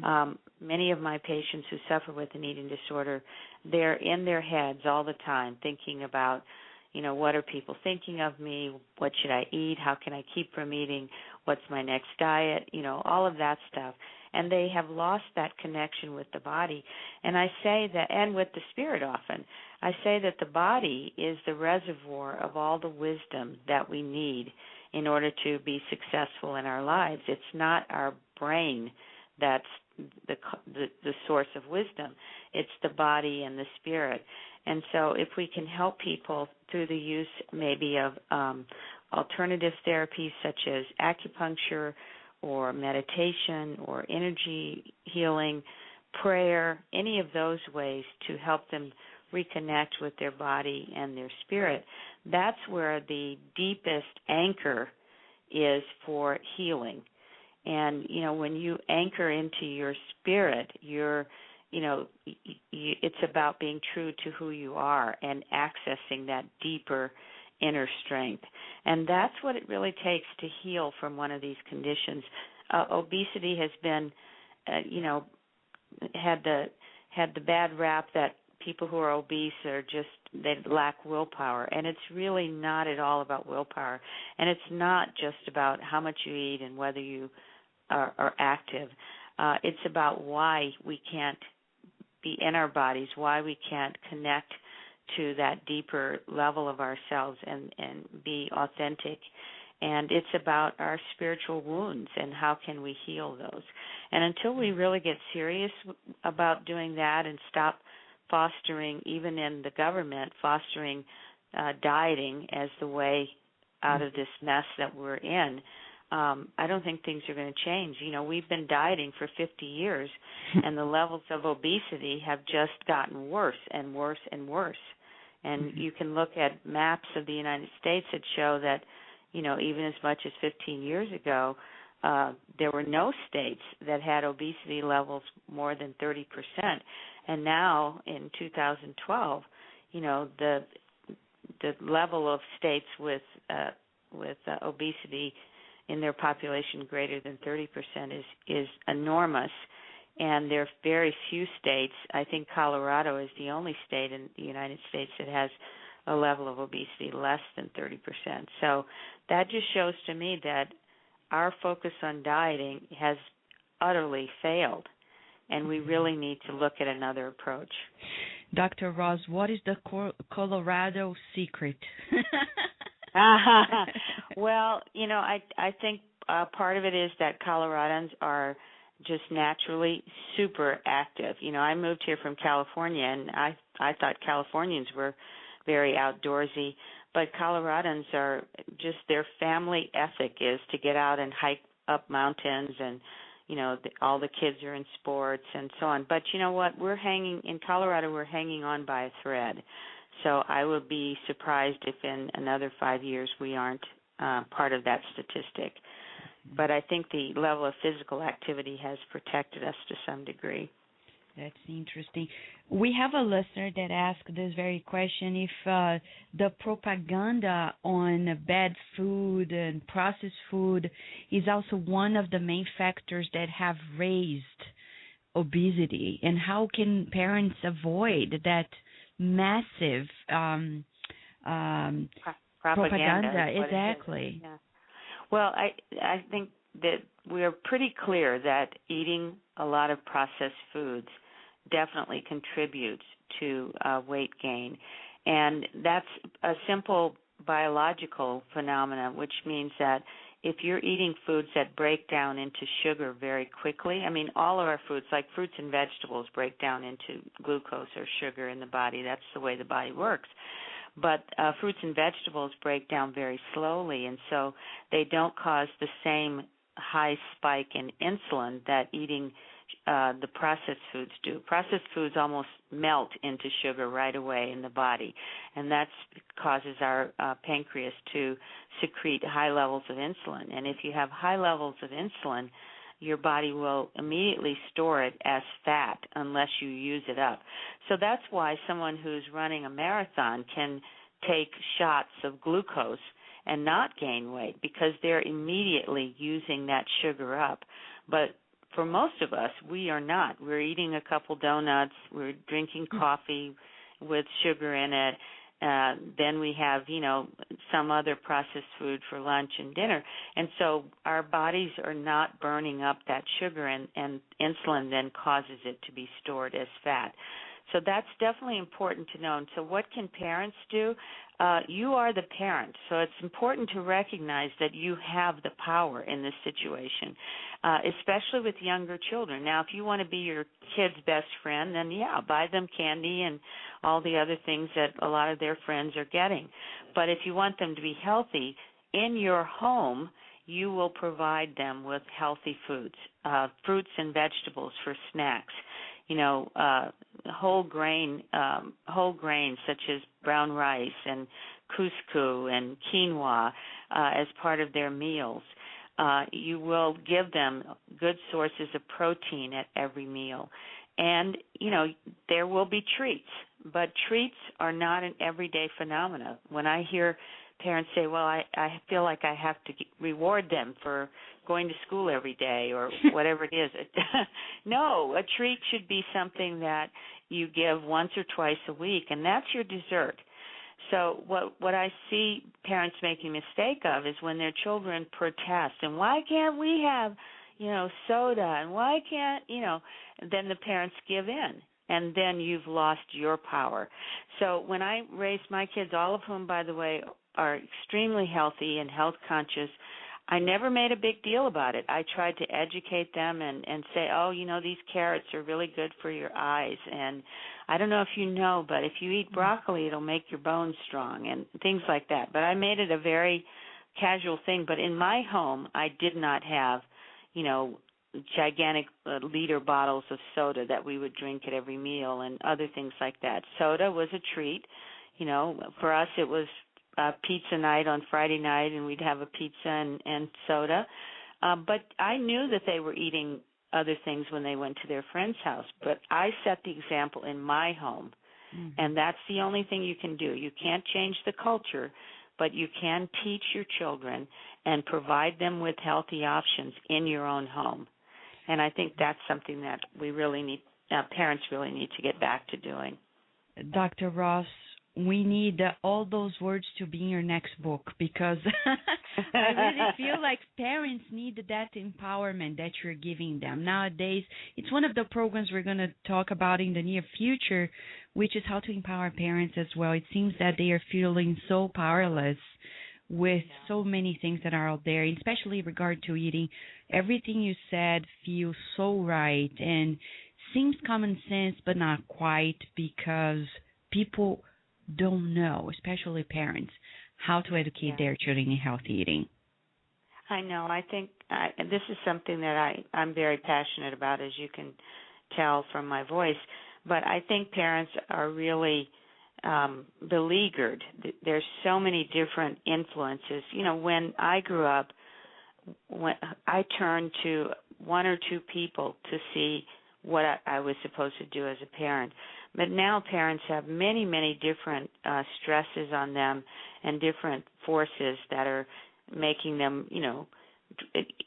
Mm-hmm. Many of my patients who suffer with an eating disorder, they're in their heads all the time thinking about, what are people thinking of me? What should I eat? How can I keep from eating? What's my next diet? All of that stuff. And they have lost that connection with the body. And I say that, and with the spirit often, I say that the body is the reservoir of all the wisdom that we need in order to be successful in our lives. It's not our brain that's the source of wisdom. It's the body and the spirit. And so if we can help people through the use maybe of alternative therapies such as acupuncture or meditation or energy healing, prayer, any of those ways to help them reconnect with their body and their spirit, that's where the deepest anchor is for healing. And, when you anchor into your spirit, it's about being true to who you are and accessing that deeper inner strength. And that's what it really takes to heal from one of these conditions. Obesity has been, had the bad rap that people who are obese are they lack willpower. And it's really not at all about willpower. And it's not just about how much you eat and whether you are active. It's about why we can't be in our bodies, why we can't connect to that deeper level of ourselves and be authentic. And it's about our spiritual wounds and how can we heal those. And until we really get serious about doing that and stop fostering, even in the government, fostering dieting as the way out of this mess that we're in, I don't think things are going to change. We've been dieting for 50 years, and the levels of obesity have just gotten worse and worse and worse. And you can look at maps of the United States that show that, even as much as 15 years ago, there were no states that had obesity levels more than 30%. And now, in 2012, the level of states with obesity in their population greater than 30% is enormous. And there are very few states. I think Colorado is the only state in the United States that has a level of obesity less than 30%. So that just shows to me that our focus on dieting has utterly failed, and we really need to look at another approach. Dr. Ross, what is the Colorado secret? Well, I think part of it is that Coloradans are just naturally super active. I moved here from California, and I thought Californians were very outdoorsy, but Coloradans are just, their family ethic is to get out and hike up mountains, and all the kids are in sports and so on. But you know what? In Colorado, we're hanging on by a thread. So I would be surprised if in another 5 years we aren't part of that statistic. But I think the level of physical activity has protected us to some degree. That's interesting. We have a listener that asked this very question, if the propaganda on bad food and processed food is also one of the main factors that have raised obesity, and how can parents avoid that massive propaganda? Exactly. Yeah. Well, I think that we are pretty clear that eating a lot of processed foods definitely contributes to weight gain. And that's a simple biological phenomenon, which means that if you're eating foods that break down into sugar very quickly, all of our foods, like fruits and vegetables, break down into glucose or sugar in the body. That's the way the body works. But fruits and vegetables break down very slowly, and so they don't cause the same high spike in insulin that eating the processed foods do. Processed foods almost melt into sugar right away in the body, and that causes our pancreas to secrete high levels of insulin. And if you have high levels of insulin, your body will immediately store it as fat unless you use it up. So that's why someone who's running a marathon can take shots of glucose and not gain weight, because they're immediately using that sugar up. But for most of us, we are not. We're eating a couple donuts, we're drinking coffee with sugar in it, then we have, some other processed food for lunch and dinner. And so our bodies are not burning up that sugar, and insulin then causes it to be stored as fat. So that's definitely important to know. And so what can parents do? You are the parent, so it's important to recognize that you have the power in this situation, especially with younger children. Now, if you want to be your kid's best friend, then, buy them candy and all the other things that a lot of their friends are getting. But if you want them to be healthy, in your home, you will provide them with healthy foods, fruits and vegetables for snacks. Whole grains such as brown rice and couscous and quinoa as part of their meals. You will give them good sources of protein at every meal. And, there will be treats, but treats are not an everyday phenomenon. When I hear parents say, well, I feel like I have to reward them for going to school every day or whatever it is. No, a treat should be something that you give once or twice a week, and that's your dessert. So what I see parents making a mistake of is when their children protest, and why can't we have, soda, and why can't, then the parents give in. And then you've lost your power. So when I raised my kids, all of whom, by the way, are extremely healthy and health conscious, I never made a big deal about it. I tried to educate them and say, these carrots are really good for your eyes. And I don't know if you know, but if you eat broccoli, it'll make your bones strong and things like that. But I made it a very casual thing. But in my home, I did not have, gigantic liter bottles of soda that we would drink at every meal and other things like that. Soda was a treat. For us it was pizza night on Friday night, and we'd have a pizza and soda. But I knew that they were eating other things when they went to their friend's house. But I set the example in my home, and that's the only thing you can do. You can't change the culture, but you can teach your children and provide them with healthy options in your own home. And I think that's something that we really need, parents really need to get back to doing. Dr. Ross, we need all those words to be in your next book, because I really feel like parents need that empowerment that you're giving them. Nowadays, it's one of the programs we're going to talk about in the near future, which is how to empower parents as well. It seems that they are feeling so powerless with so many things that are out there, especially in regard to eating. Everything you said feels so right and seems common sense, but not quite, because people don't know, especially parents, how to educate their children in healthy eating. I know. I think this is something that I'm very passionate about, as you can tell from my voice. But I think parents are really beleaguered. There's so many different influences. When I grew up, when I turned to one or two people to see what I was supposed to do as a parent. But now parents have many, many different stresses on them and different forces that are making them,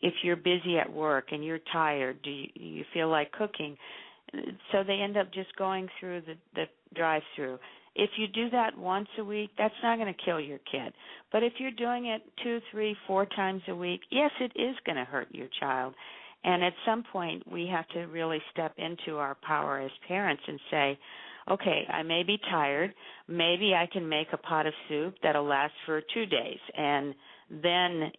if you're busy at work and you're tired, do you feel like cooking? So they end up just going through the drive-through. If you do that once a week, that's not going to kill your kid. But if you're doing it 2, 3, 4 times a week, yes, it is going to hurt your child. And at some point, we have to really step into our power as parents and say, okay, I may be tired. Maybe I can make a pot of soup that'll last for 2 days. And then,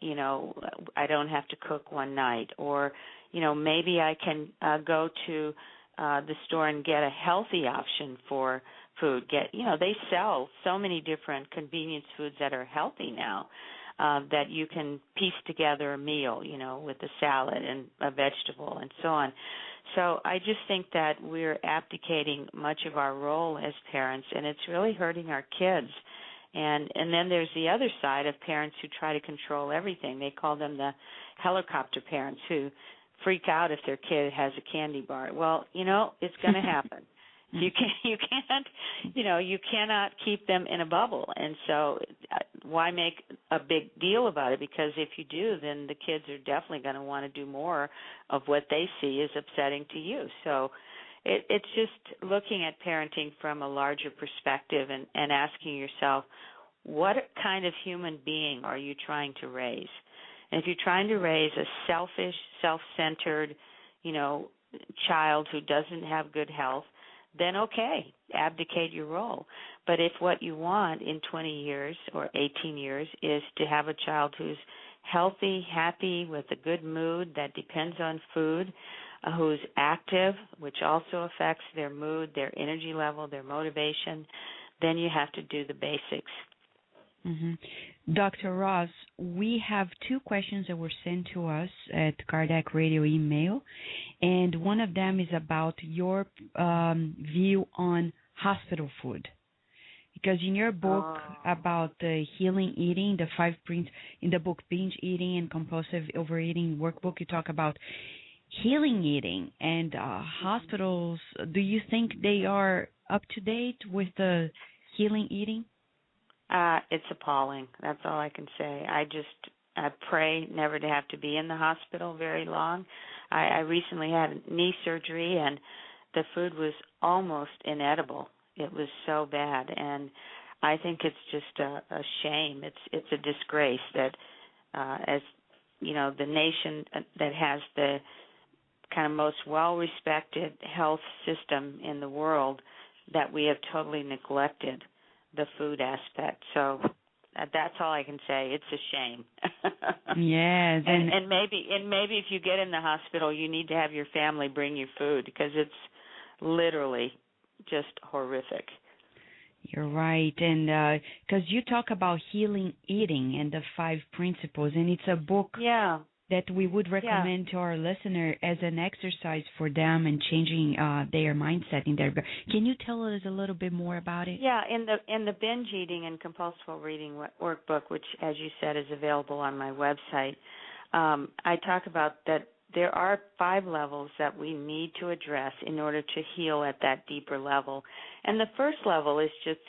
I don't have to cook one night. Or, maybe I can go to the store and get a healthy option for food. They sell so many different convenience foods that are healthy now. That you can piece together a meal, with a salad and a vegetable and so on. So I just think that we're abdicating much of our role as parents, and it's really hurting our kids. And then there's the other side of parents who try to control everything. They call them the helicopter parents, who freak out if their kid has a candy bar. Well, it's going to happen. You cannot keep them in a bubble. And so why make a big deal about it? Because if you do, then the kids are definitely going to want to do more of what they see is upsetting to you. So it's just looking at parenting from a larger perspective and asking yourself, what kind of human being are you trying to raise? And if you're trying to raise a selfish, self-centered, child who doesn't have good health, then okay, abdicate your role. But if what you want in 20 years or 18 years is to have a child who's healthy, happy, with a good mood that depends on food, who's active, which also affects their mood, their energy level, their motivation, then you have to do the basics. Mm-hmm. Dr. Ross, we have 2 questions that were sent to us at Kardec Radio email, and one of them is about your view on hospital food. Because in your book about the healing eating, the 5 prints in the book Binge Eating and Compulsive Overeating workbook, you talk about healing eating and hospitals. Do you think they are up to date with the healing eating? It's appalling. That's all I can say. I pray never to have to be in the hospital very long. I recently had knee surgery, and the food was almost inedible. It was so bad, and I think it's just a shame. It's a disgrace that, as the nation that has the kind of most well-respected health system in the world, that we have totally neglected the food aspect. So that's all I can say. It's a shame. Yes. And maybe if you get in the hospital, you need to have your family bring you food, because it's literally just horrific. You're right. And because you talk about healing eating and the 5 principles, and it's a book that we would recommend to our listener as an exercise for them and changing their mindset in their. Can you tell us a little bit more about it? Yeah, in the binge eating and compulsive reading workbook, which, as you said, is available on my website, I talk about that there are 5 levels that we need to address in order to heal at that deeper level. And the first level is just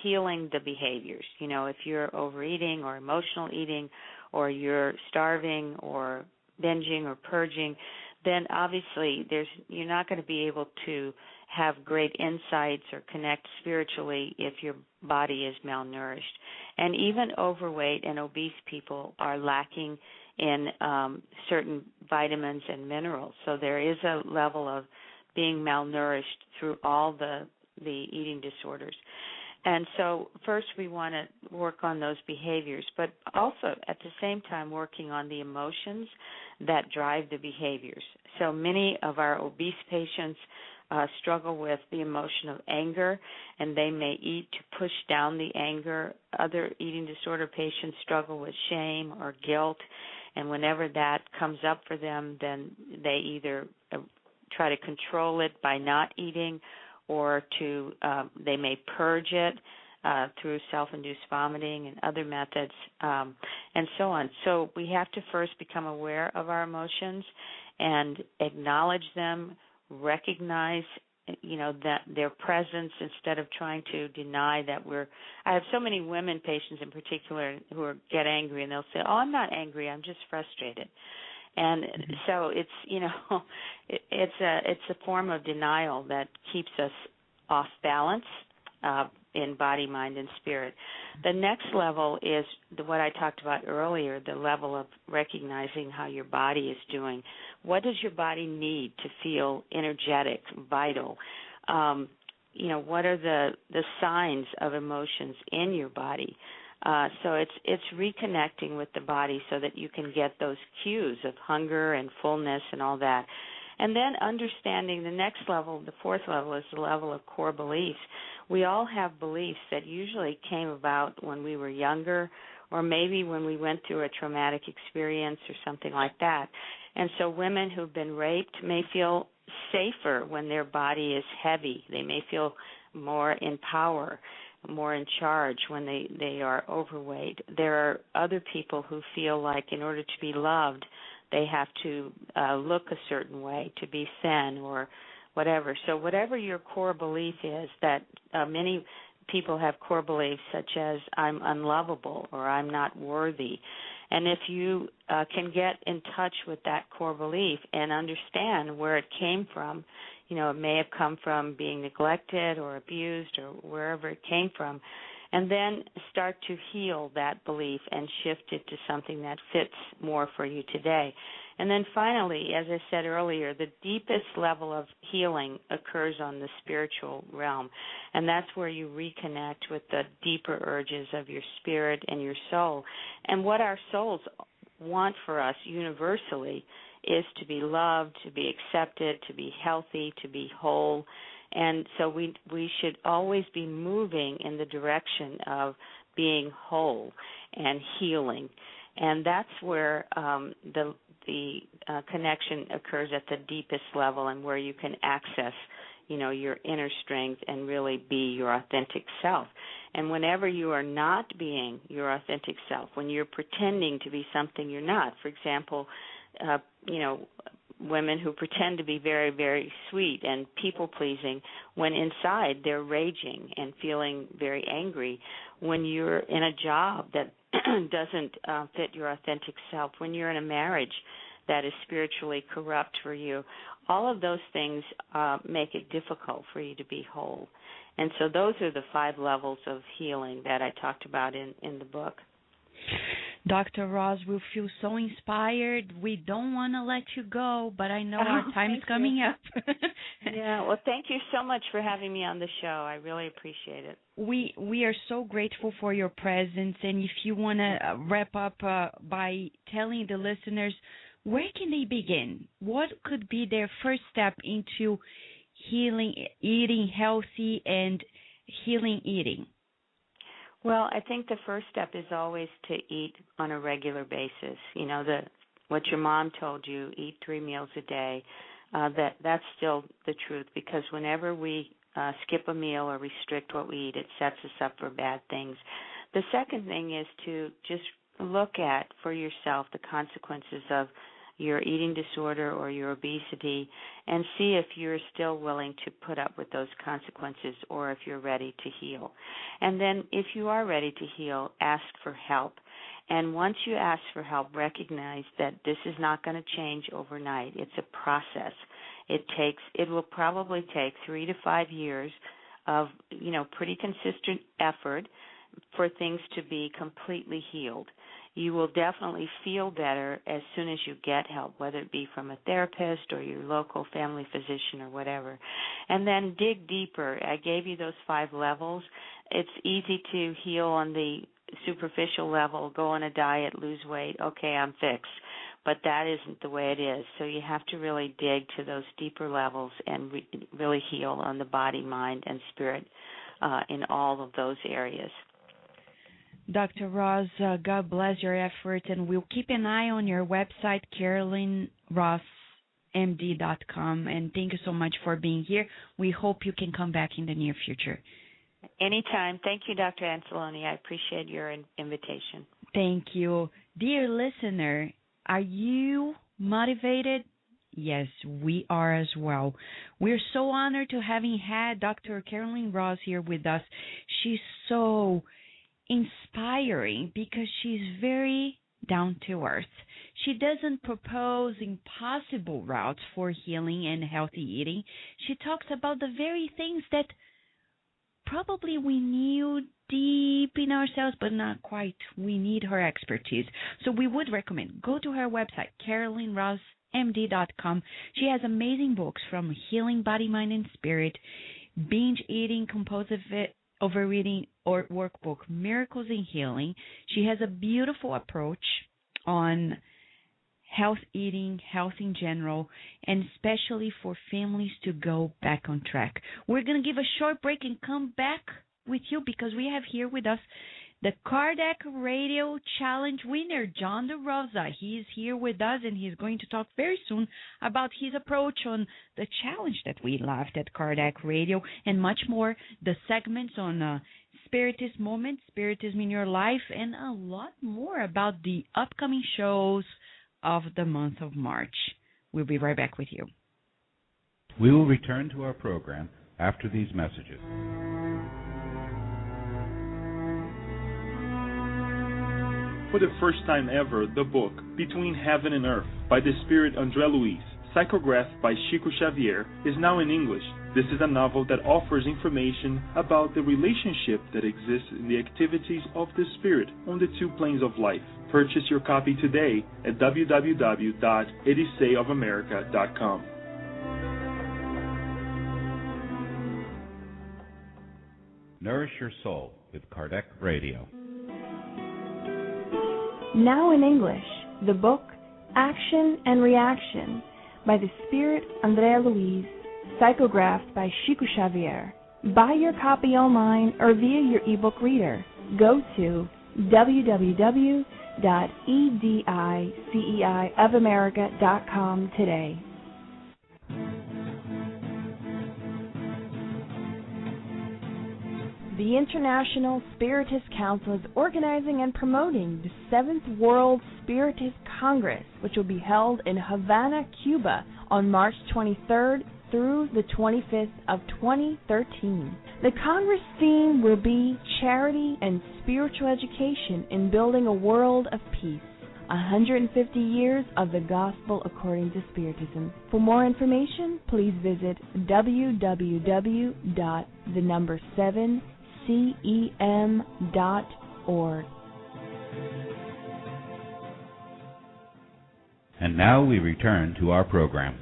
healing the behaviors. You know, if you're overeating or emotional eating, or you're starving or binging or purging, then obviously you're not going to be able to have great insights or connect spiritually if your body is malnourished. And even overweight and obese people are lacking in certain vitamins and minerals. So there is a level of being malnourished through all the eating disorders. And so first we want to work on those behaviors, but also at the same time working on the emotions that drive the behaviors. So many of our obese patients struggle with the emotion of anger, and they may eat to push down the anger. Other eating disorder patients struggle with shame or guilt, and whenever that comes up for them, then they either try to control it by not eating, or they may purge it through self-induced vomiting and other methods, and so on. So we have to first become aware of our emotions and acknowledge them, recognize, that their presence instead of trying to deny that I have so many women patients in particular who get angry and they'll say, "Oh, I'm not angry, I'm just frustrated." And so it's a form of denial that keeps us off balance in body, mind, and spirit. The next level is what I talked about earlier, the level of recognizing how your body is doing. What does your body need to feel energetic, vital? What are the signs of emotions in your body? So it's reconnecting with the body so that you can get those cues of hunger and fullness and all that. And then understanding the next level, the 4th level, is the level of core beliefs. We all have beliefs that usually came about when we were younger, or maybe when we went through a traumatic experience or something like that. And so women who've been raped may feel safer when their body is heavy. They may feel more in power, more in charge when they are overweight. There are other people who feel like in order to be loved, they have to look a certain way, to be thin or whatever. So whatever your core belief is, that many people have core beliefs such as I'm unlovable or I'm not worthy. And if you can get in touch with that core belief and understand where it came from, it may have come from being neglected or abused or wherever it came from, and then start to heal that belief and shift it to something that fits more for you today. And then finally, as I said earlier, the deepest level of healing occurs on the spiritual realm, and that's where you reconnect with the deeper urges of your spirit and your soul. And what our souls want for us universally is to be loved, to be accepted, to be healthy, to be whole. And so we should always be moving in the direction of being whole and healing. And that's where the connection occurs at the deepest level, and where you can access, your inner strength and really be your authentic self. And whenever you are not being your authentic self, when you're pretending to be something you're not, for example, women who pretend to be very, very sweet and people-pleasing, when inside they're raging and feeling very angry, when you're in a job that doesn't fit your authentic self, when you're in a marriage that is spiritually corrupt for you, all of those things make it difficult for you to be whole. And so those are the 5 levels of healing that I talked about in the book. Dr. Ross, we feel so inspired. We don't want to let you go, but I know our time is coming up. Yeah, well, thank you so much for having me on the show. I really appreciate it. We are so grateful for your presence, and if you want to wrap up by telling the listeners, where can they begin? What could be their first step into healing, eating healthy, and healing eating? Well, I think the first step is always to eat on a regular basis. You know, what your mom told you, eat 3 meals a day, that's still the truth, because whenever we skip a meal or restrict what we eat, it sets us up for bad things. The second thing is to just look at for yourself the consequences of your eating disorder or your obesity and see if you're still willing to put up with those consequences or if you're ready to heal. And then if you are ready to heal, ask for help. And once you ask for help, recognize that this is not going to change overnight. It's a process. It will probably take 3 to 5 years of, pretty consistent effort for things to be completely healed. You will definitely feel better as soon as you get help, whether it be from a therapist or your local family physician or whatever. And then dig deeper. I gave you those 5 levels. It's easy to heal on the superficial level, go on a diet, lose weight, okay, I'm fixed. But that isn't the way it is. So you have to really dig to those deeper levels and really heal on the body, mind, and spirit in all of those areas. Dr. Ross, God bless your efforts, and we'll keep an eye on your website, CarolynRossMD.com, and thank you so much for being here. We hope you can come back in the near future. Anytime. Thank you, Dr. Anzalone. I appreciate your invitation. Thank you. Dear listener, are you motivated? Yes, we are as well. We're so honored to having had Dr. Carolyn Ross here with us. She's so inspiring because she's very down to earth. She doesn't propose impossible routes for healing and healthy eating. She talks about the very things that probably we knew deep in ourselves, but not quite. We need her expertise. So we would recommend go to her website, CarolynRossMD.com. She has amazing books from Healing Body, Mind, and Spirit, Binge Eating, Compulsive Overeating, or workbook, Miracles in Healing. She has a beautiful approach on health eating, health in general, and especially for families to go back on track. We're going to give a short break and come back with you because we have here with us the Kardec Radio Challenge winner, John DeRosa. He is here with us, and he's going to talk very soon about his approach on the challenge that we laughed at Kardec Radio and much more, the segments on Spiritist Moments, Spiritism in Your Life, and a lot more about the upcoming shows of the month of March. We'll be right back with you. We will return to our program after these messages. For the first time ever, the book Between Heaven and Earth by the Spirit André Luiz, psychographed by Chico Xavier, is now in English. This is a novel that offers information about the relationship that exists in the activities of the Spirit on the 2 planes of life. Purchase your copy today at www.edysayofamerica.com. Nourish Your Soul with Kardec Radio. Now in English, the book Action and Reaction by the Spirit André Luiz, psychographed by Chico Xavier. Buy your copy online or via your ebook reader. Go to www.edysayofamerica.com today. The International Spiritist Council is organizing and promoting the 7th World Spiritist Congress, which will be held in Havana, Cuba on March 23rd through the 25th of 2013. The Congress theme will be Charity and Spiritual Education in Building a World of Peace. 150 years of the Gospel according to Spiritism. For more information, please visit www.7cem.org. And now we return to our program.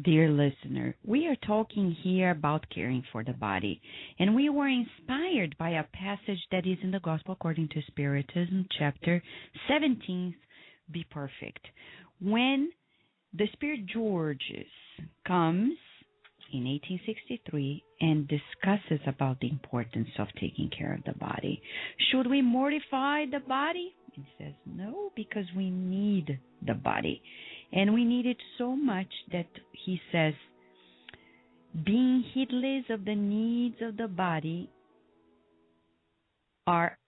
Dear listener, we are talking here about caring for the body, and we were inspired by a passage that is in the Gospel according to Spiritism, chapter 17, Be Perfect. When the Spirit Georges comes, in 1863 and discusses about the importance of taking care of the body. Should we mortify the body? He says no, because we need the body. And we need it so much that he says, being heedless of the needs of the body are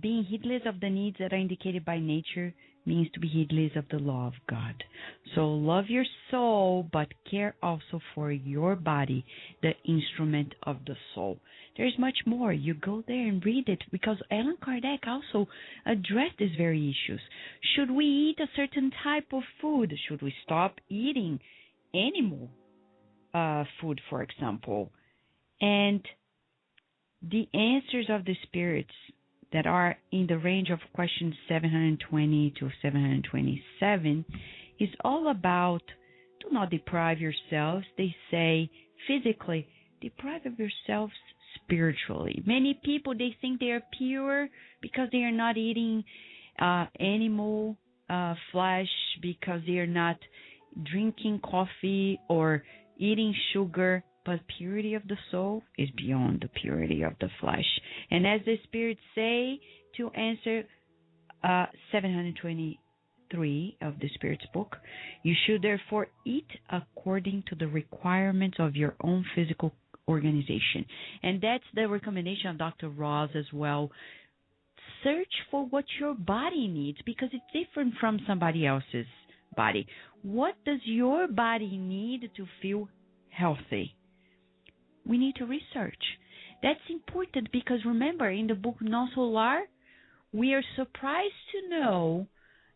being heedless of the needs that are indicated by nature means to be heedless of the law of God. So love your soul, but care also for your body, the instrument of the soul. There's much more. You go there and read it, because Allan Kardec also addressed these very issues. Should we eat a certain type of food? Should we stop eating animal food, for example? And the answers of the spirits that are in the range of questions 720 to 727 is all about do not deprive yourselves. They say physically, deprive of yourselves spiritually. Many people, they think they are pure because they are not eating animal flesh, because they are not drinking coffee or eating sugar. But purity of the soul is beyond the purity of the flesh. And as the spirits say to answer 723 of the Spirit's book, you should therefore eat according to the requirements of your own physical organization. And that's the recommendation of Dr. Ross as well. Search for what your body needs, because it's different from somebody else's body. What does your body need to feel healthy? We need to research. That's important, because remember, in the book Non Solar, we are surprised to know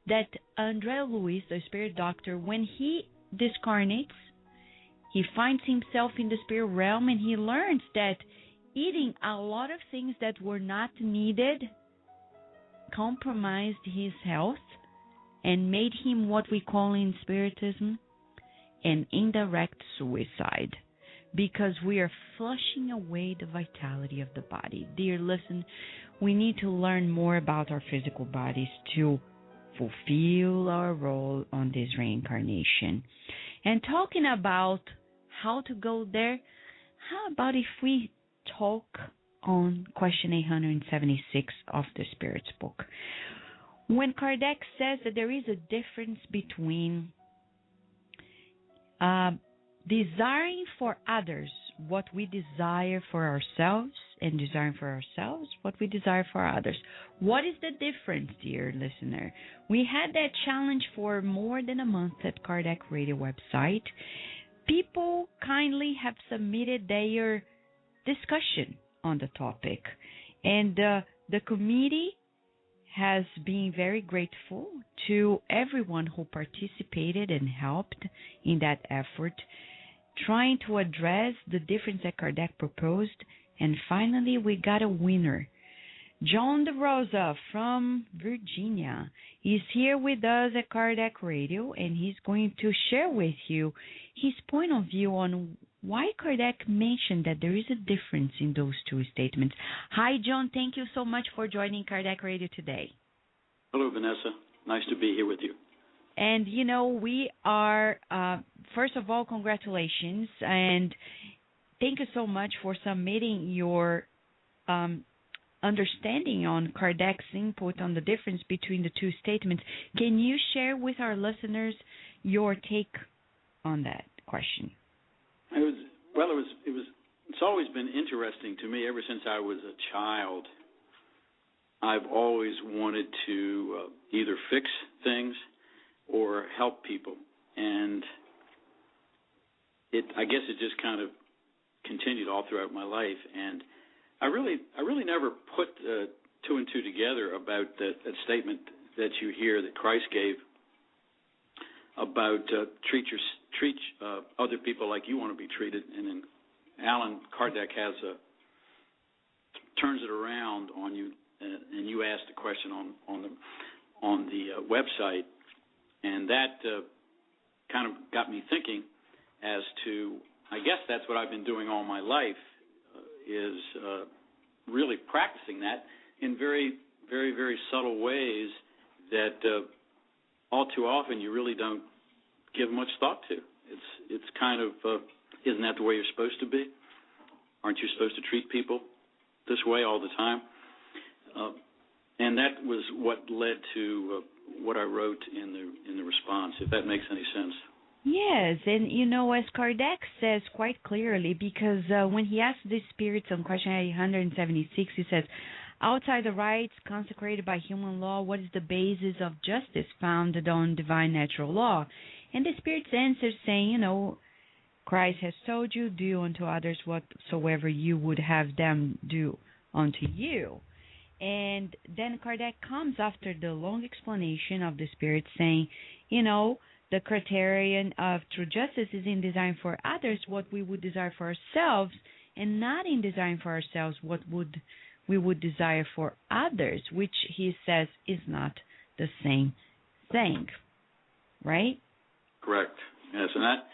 that André Luiz, the spirit doctor, when he discarnates, he finds himself in the spirit realm, and he learns that eating a lot of things that were not needed compromised his health and made him what we call in Spiritism an indirect suicide. Because we are flushing away the vitality of the body. Dear listen, we need to learn more about our physical bodies to fulfill our role on this reincarnation. And talking about how to go there, how about if we talk on question 876 of the Spirit's book? When Kardec says that there is a difference between desiring for others what we desire for ourselves, and desiring for ourselves what we desire for others. What is the difference, dear listener? We had that challenge for more than a month at Kardec Radio website. People kindly have submitted their discussion on the topic, and the committee has been very grateful to everyone who participated and helped in that effort, trying to address the difference that Kardec proposed. And finally, we got a winner. John DeRosa from Virginia is here with us at Kardec Radio, and he's going to share with you his point of view on why Kardec mentioned that there is a difference in those two statements. Hi, John. Thank you so much for joining Kardec Radio today. Hello, Vanessa. Nice to be here with you. And, you know, we are, first of all, congratulations, and thank you so much for submitting your understanding on Kardec's input on the difference between the two statements. Can you share with our listeners your take on that question? It's always been interesting to me ever since I was a child. I've always wanted to either fix things or help people, and I guess it just kind of continued all throughout my life. And I really never put two and two together about that statement that you hear that Christ gave about treat other people like you want to be treated. And then Allan Kardec turns it around on you, and you asked the question on the website. And that kind of got me thinking as to, I guess that's what I've been doing all my life, is really practicing that in very, very, very subtle ways that all too often you really don't give much thought to. It's kind of isn't that the way you're supposed to be? Aren't you supposed to treat people this way all the time? And that was what led to what I wrote in the response, if that makes any sense. Yes, and as Kardec says quite clearly, because when he asked the spirits on question 876, he says, outside the rights consecrated by human law, what is the basis of justice founded on divine natural law? And the spirits answered saying, Christ has told you, do unto others whatsoever you would have them do unto you. And then Kardec comes after the long explanation of the Spirit saying, the criterion of true justice is in design for others what we would desire for ourselves, and not in design for ourselves what we would desire for others, which he says is not the same thing. Right? Correct. Yes, and that...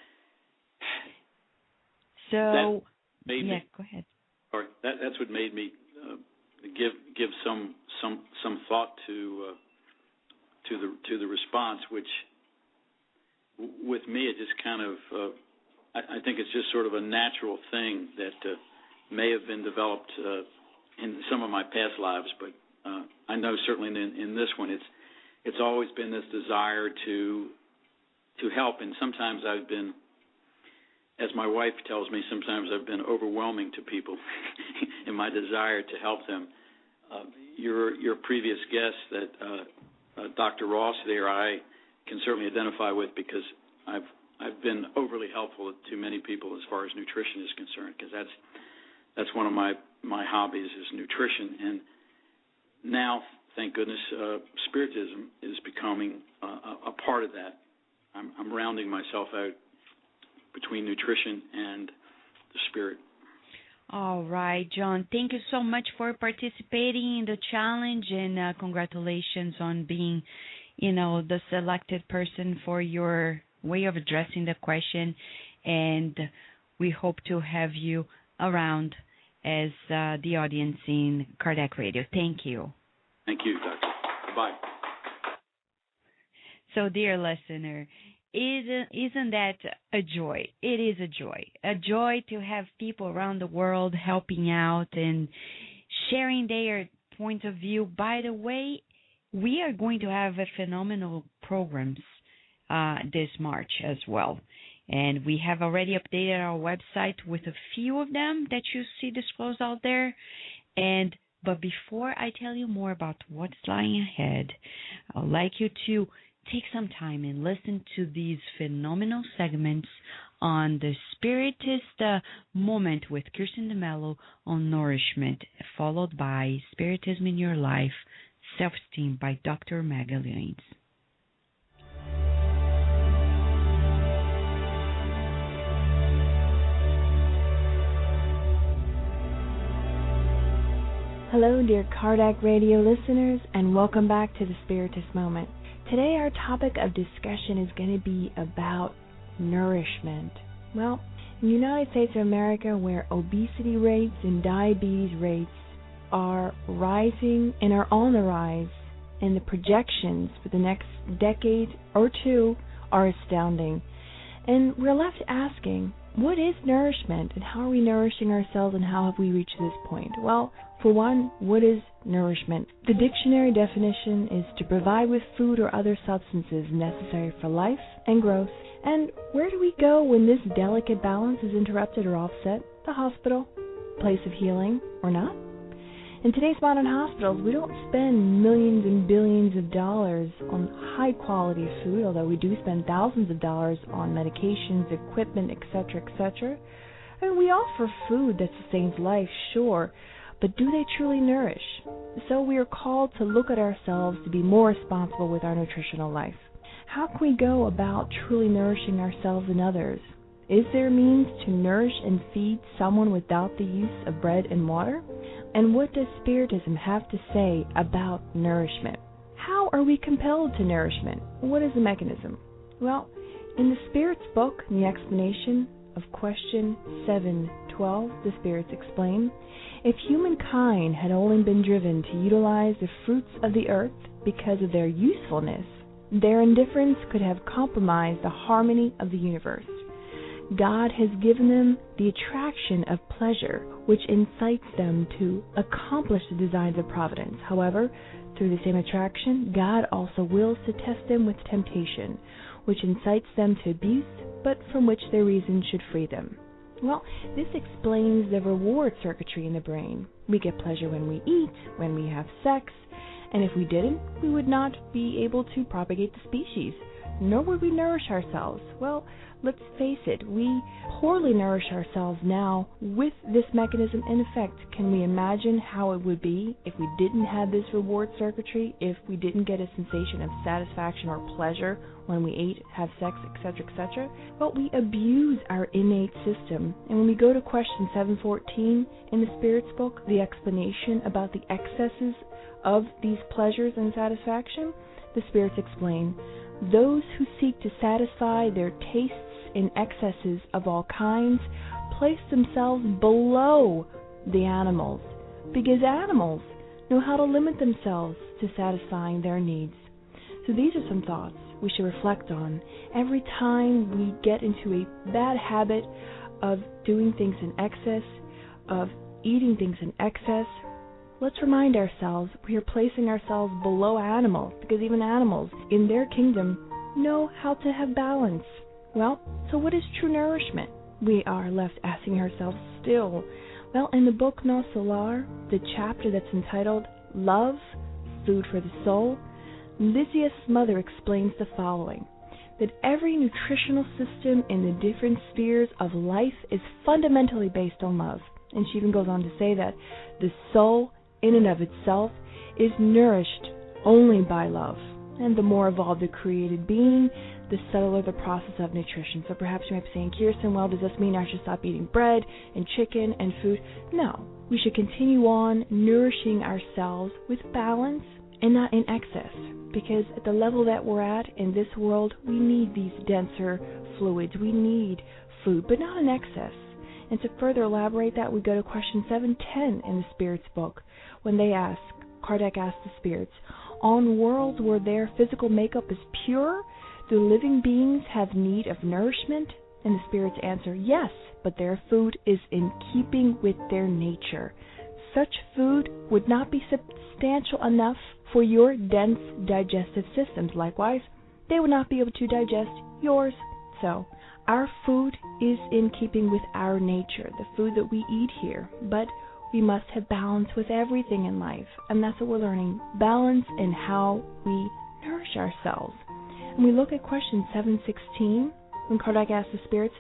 So, that go ahead. Or that's what made me give some thought to the response, which with me it just kind of I think it's just sort of a natural thing that may have been developed in some of my past lives, but I know certainly in this one it's always been this desire to help, and sometimes I've been, as my wife tells me, sometimes I've been overwhelming to people in my desire to help them. Your previous guest, that Dr. Ross there, I can certainly identify with, because I've been overly helpful to many people as far as nutrition is concerned, because that's one of my hobbies is nutrition. And now, thank goodness, Spiritism is becoming a part of that. I'm rounding myself out between nutrition and the Spirit. All right, John. Thank you so much for participating in the challenge, and congratulations on being, the selected person for your way of addressing the question. And we hope to have you around as the audience in Kardec Radio. Thank you. Thank you, Doctor. Bye-bye. So, dear listener, isn't that a joy? It is a joy to have people around the world helping out and sharing their point of view. By the way, we are going to have a phenomenal programs this March as well. And we have already updated our website with a few of them that you see disclosed out there. But before I tell you more about what's lying ahead, I'd like you to take some time and listen to these phenomenal segments on the Spiritist Moment with Kirsten DeMello on nourishment, followed by Spiritism in Your Life, Self-Esteem by Dr. Magalhães. Hello, dear Kardec Radio listeners, and welcome back to the Spiritist Moment. Today our topic of discussion is going to be about nourishment. Well, in the United States of America, where obesity rates and diabetes rates are rising and are on the rise, and the projections for the next decade or two are astounding. And we're left asking, what is nourishment, and how are we nourishing ourselves, and how have we reached this point? Well, for one, what is nourishment? The dictionary definition is to provide with food or other substances necessary for life and growth. And where do we go when this delicate balance is interrupted or offset? The hospital, place of healing, or not? In today's modern hospitals, we don't spend millions and billions of dollars on high-quality food, although we do spend thousands of dollars on medications, equipment, etc., etc. And we offer food that sustains life, sure, but do they truly nourish? So we are called to look at ourselves to be more responsible with our nutritional life. How can we go about truly nourishing ourselves and others? Is there a means to nourish and feed someone without the use of bread and water? And what does Spiritism have to say about nourishment? How are we compelled to nourishment? What is the mechanism? Well, in the Spirit's book, in the explanation of question 712, the Spirits explain, if humankind had only been driven to utilize the fruits of the earth because of their usefulness, their indifference could have compromised the harmony of the universe. God has given them the attraction of pleasure, which incites them to accomplish the designs of providence. However, through the same attraction, God also wills to test them with temptation, which incites them to abuse, but from which their reason should free them. Well, this explains the reward circuitry in the brain. We get pleasure when we eat, when we have sex, and if we didn't, we would not be able to propagate the species, nor would we nourish ourselves. Well, let's face it, we poorly nourish ourselves now with this mechanism in effect. Can we imagine how it would be if we didn't have this reward circuitry, if we didn't get a sensation of satisfaction or pleasure when we ate, have sex, etc., etc.? Well, we abuse our innate system. And when we go to question 714 in the Spirit's book, the explanation about the excesses of these pleasures and satisfaction, the Spirits explain, those who seek to satisfy their tastes in excesses of all kinds place themselves below the animals, because animals know how to limit themselves to satisfying their needs. So these are some thoughts we should reflect on every time we get into a bad habit of doing things in excess, of eating things in excess. Let's remind ourselves we are placing ourselves below animals, because even animals in their kingdom know how to have balance. Well, so what is true nourishment? We are left asking ourselves still. Well, in the book No Solar, the chapter that's entitled Love, Food for the Soul, Lysias' mother explains the following, that every nutritional system in the different spheres of life is fundamentally based on love. And she even goes on to say that the soul in and of itself is nourished only by love. And the more evolved the created being, the subtler the process of nutrition. So perhaps you might be saying, Kirsten, well, does this mean I should stop eating bread and chicken and food? No. We should continue on nourishing ourselves with balance and not in excess. Because at the level that we're at in this world, we need these denser fluids. We need food, but not in excess. And to further elaborate that, we go to question 710 in the Spirit's book, when they ask, Kardec asked the Spirits, on worlds where their physical makeup is pure, do living beings have need of nourishment? And the Spirits answer, yes, but their food is in keeping with their nature. Such food would not be substantial enough for your dense digestive systems. Likewise, they would not be able to digest yours. So, our food is in keeping with our nature, the food that we eat here, but we must have balance with everything in life, and that's what we're learning, balance in how we nourish ourselves. And we look at question 716, when Kardec asks the Spirits,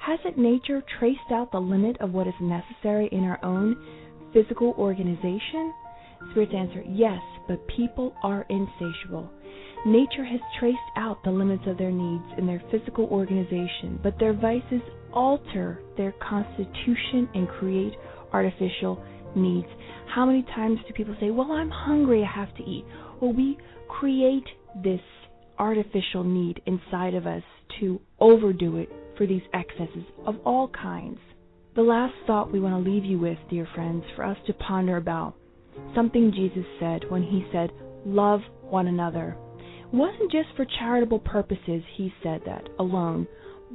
hasn't nature traced out the limit of what is necessary in our own physical organization? Spirits answer, yes, but people are insatiable. Nature has traced out the limits of their needs in their physical organization, but their vices alter their constitution and create artificial needs. How many times do people say, well, I'm hungry, I have to eat? Well, we create this artificial need inside of us to overdo it for these excesses of all kinds. The last thought we want to leave you with, dear friends, for us to ponder about, something Jesus said when he said, love one another. It wasn't just for charitable purposes he said that alone,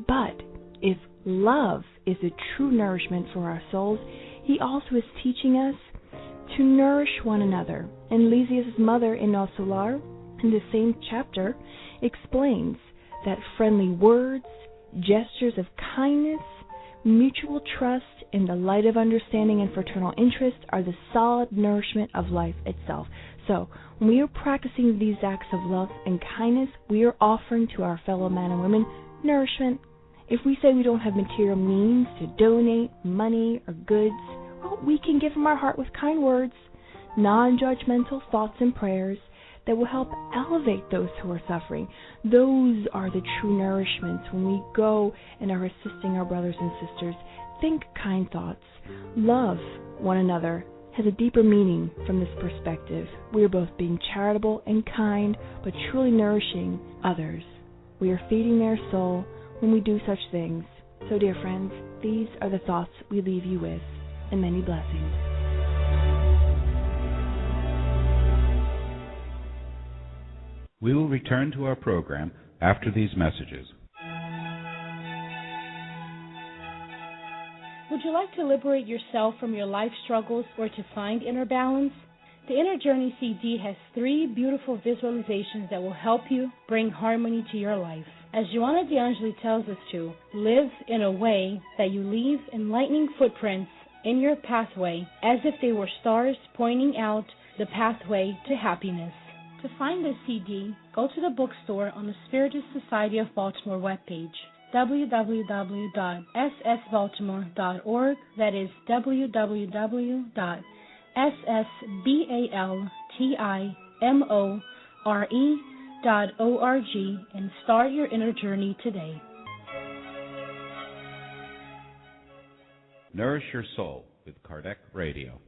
but if love is the true nourishment for our souls, he also is teaching us to nourish one another. And Lysias' mother in No Solar, in the same chapter, explains that friendly words, gestures of kindness, mutual trust in the light of understanding and fraternal interest are the solid nourishment of life itself. So, when we are practicing these acts of love and kindness, we are offering to our fellow men and women nourishment. If we say we don't have material means to donate money or goods, well, we can give them our heart with kind words, non-judgmental thoughts and prayers that will help elevate those who are suffering. Those are the true nourishments when we go and are assisting our brothers and sisters. Think kind thoughts. Love one another has a deeper meaning from this perspective. We are both being charitable and kind, but truly nourishing others. We are feeding their soul when we do such things. So, dear friends, these are the thoughts we leave you with, and many blessings. We will return to our program after these messages. Would you like to liberate yourself from your life struggles or to find inner balance? The Inner Journey CD has 3 beautiful visualizations that will help you bring harmony to your life. As Joanna DeAngeli tells us to, live in a way that you leave enlightening footprints in your pathway as if they were stars pointing out the pathway to happiness. To find this CD, go to the bookstore on the Spiritist Society of Baltimore webpage, www.ssbaltimore.org. That is www.ssbaltimore.org, and start your inner journey today. Nourish Your Soul with Kardec Radio.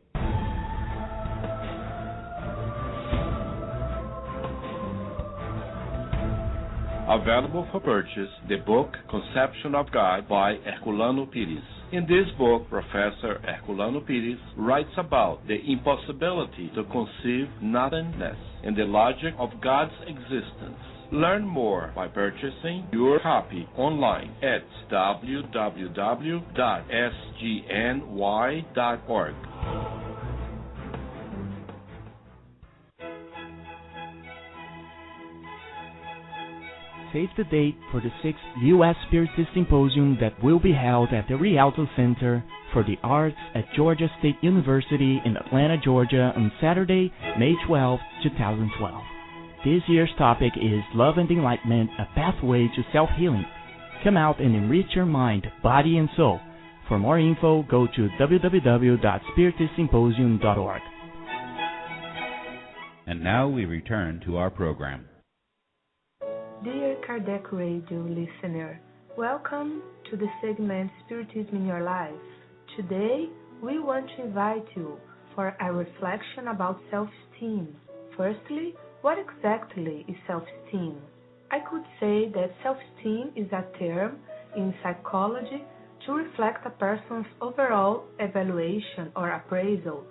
Available for purchase, the book Conception of God by Herculano Pires. In this book, Professor Herculano Pires writes about the impossibility to conceive nothingness and the logic of God's existence. Learn more by purchasing your copy online at www.sgny.org. Save the date for the 6th U.S. Spiritist Symposium that will be held at the Rialto Center for the Arts at Georgia State University in Atlanta, Georgia on Saturday, May 12, 2012. This year's topic is Love and Enlightenment, a Pathway to Self-Healing. Come out and enrich your mind, body, and soul. For more info, go to www.spiritistsymposium.org. And now we return to our program. Dear Kardec Radio listener, welcome to the segment Spiritism in Your Life. Today, we want to invite you for a reflection about self-esteem. Firstly, what exactly is self-esteem? I could say that self-esteem is a term in psychology to reflect a person's overall evaluation or appraisal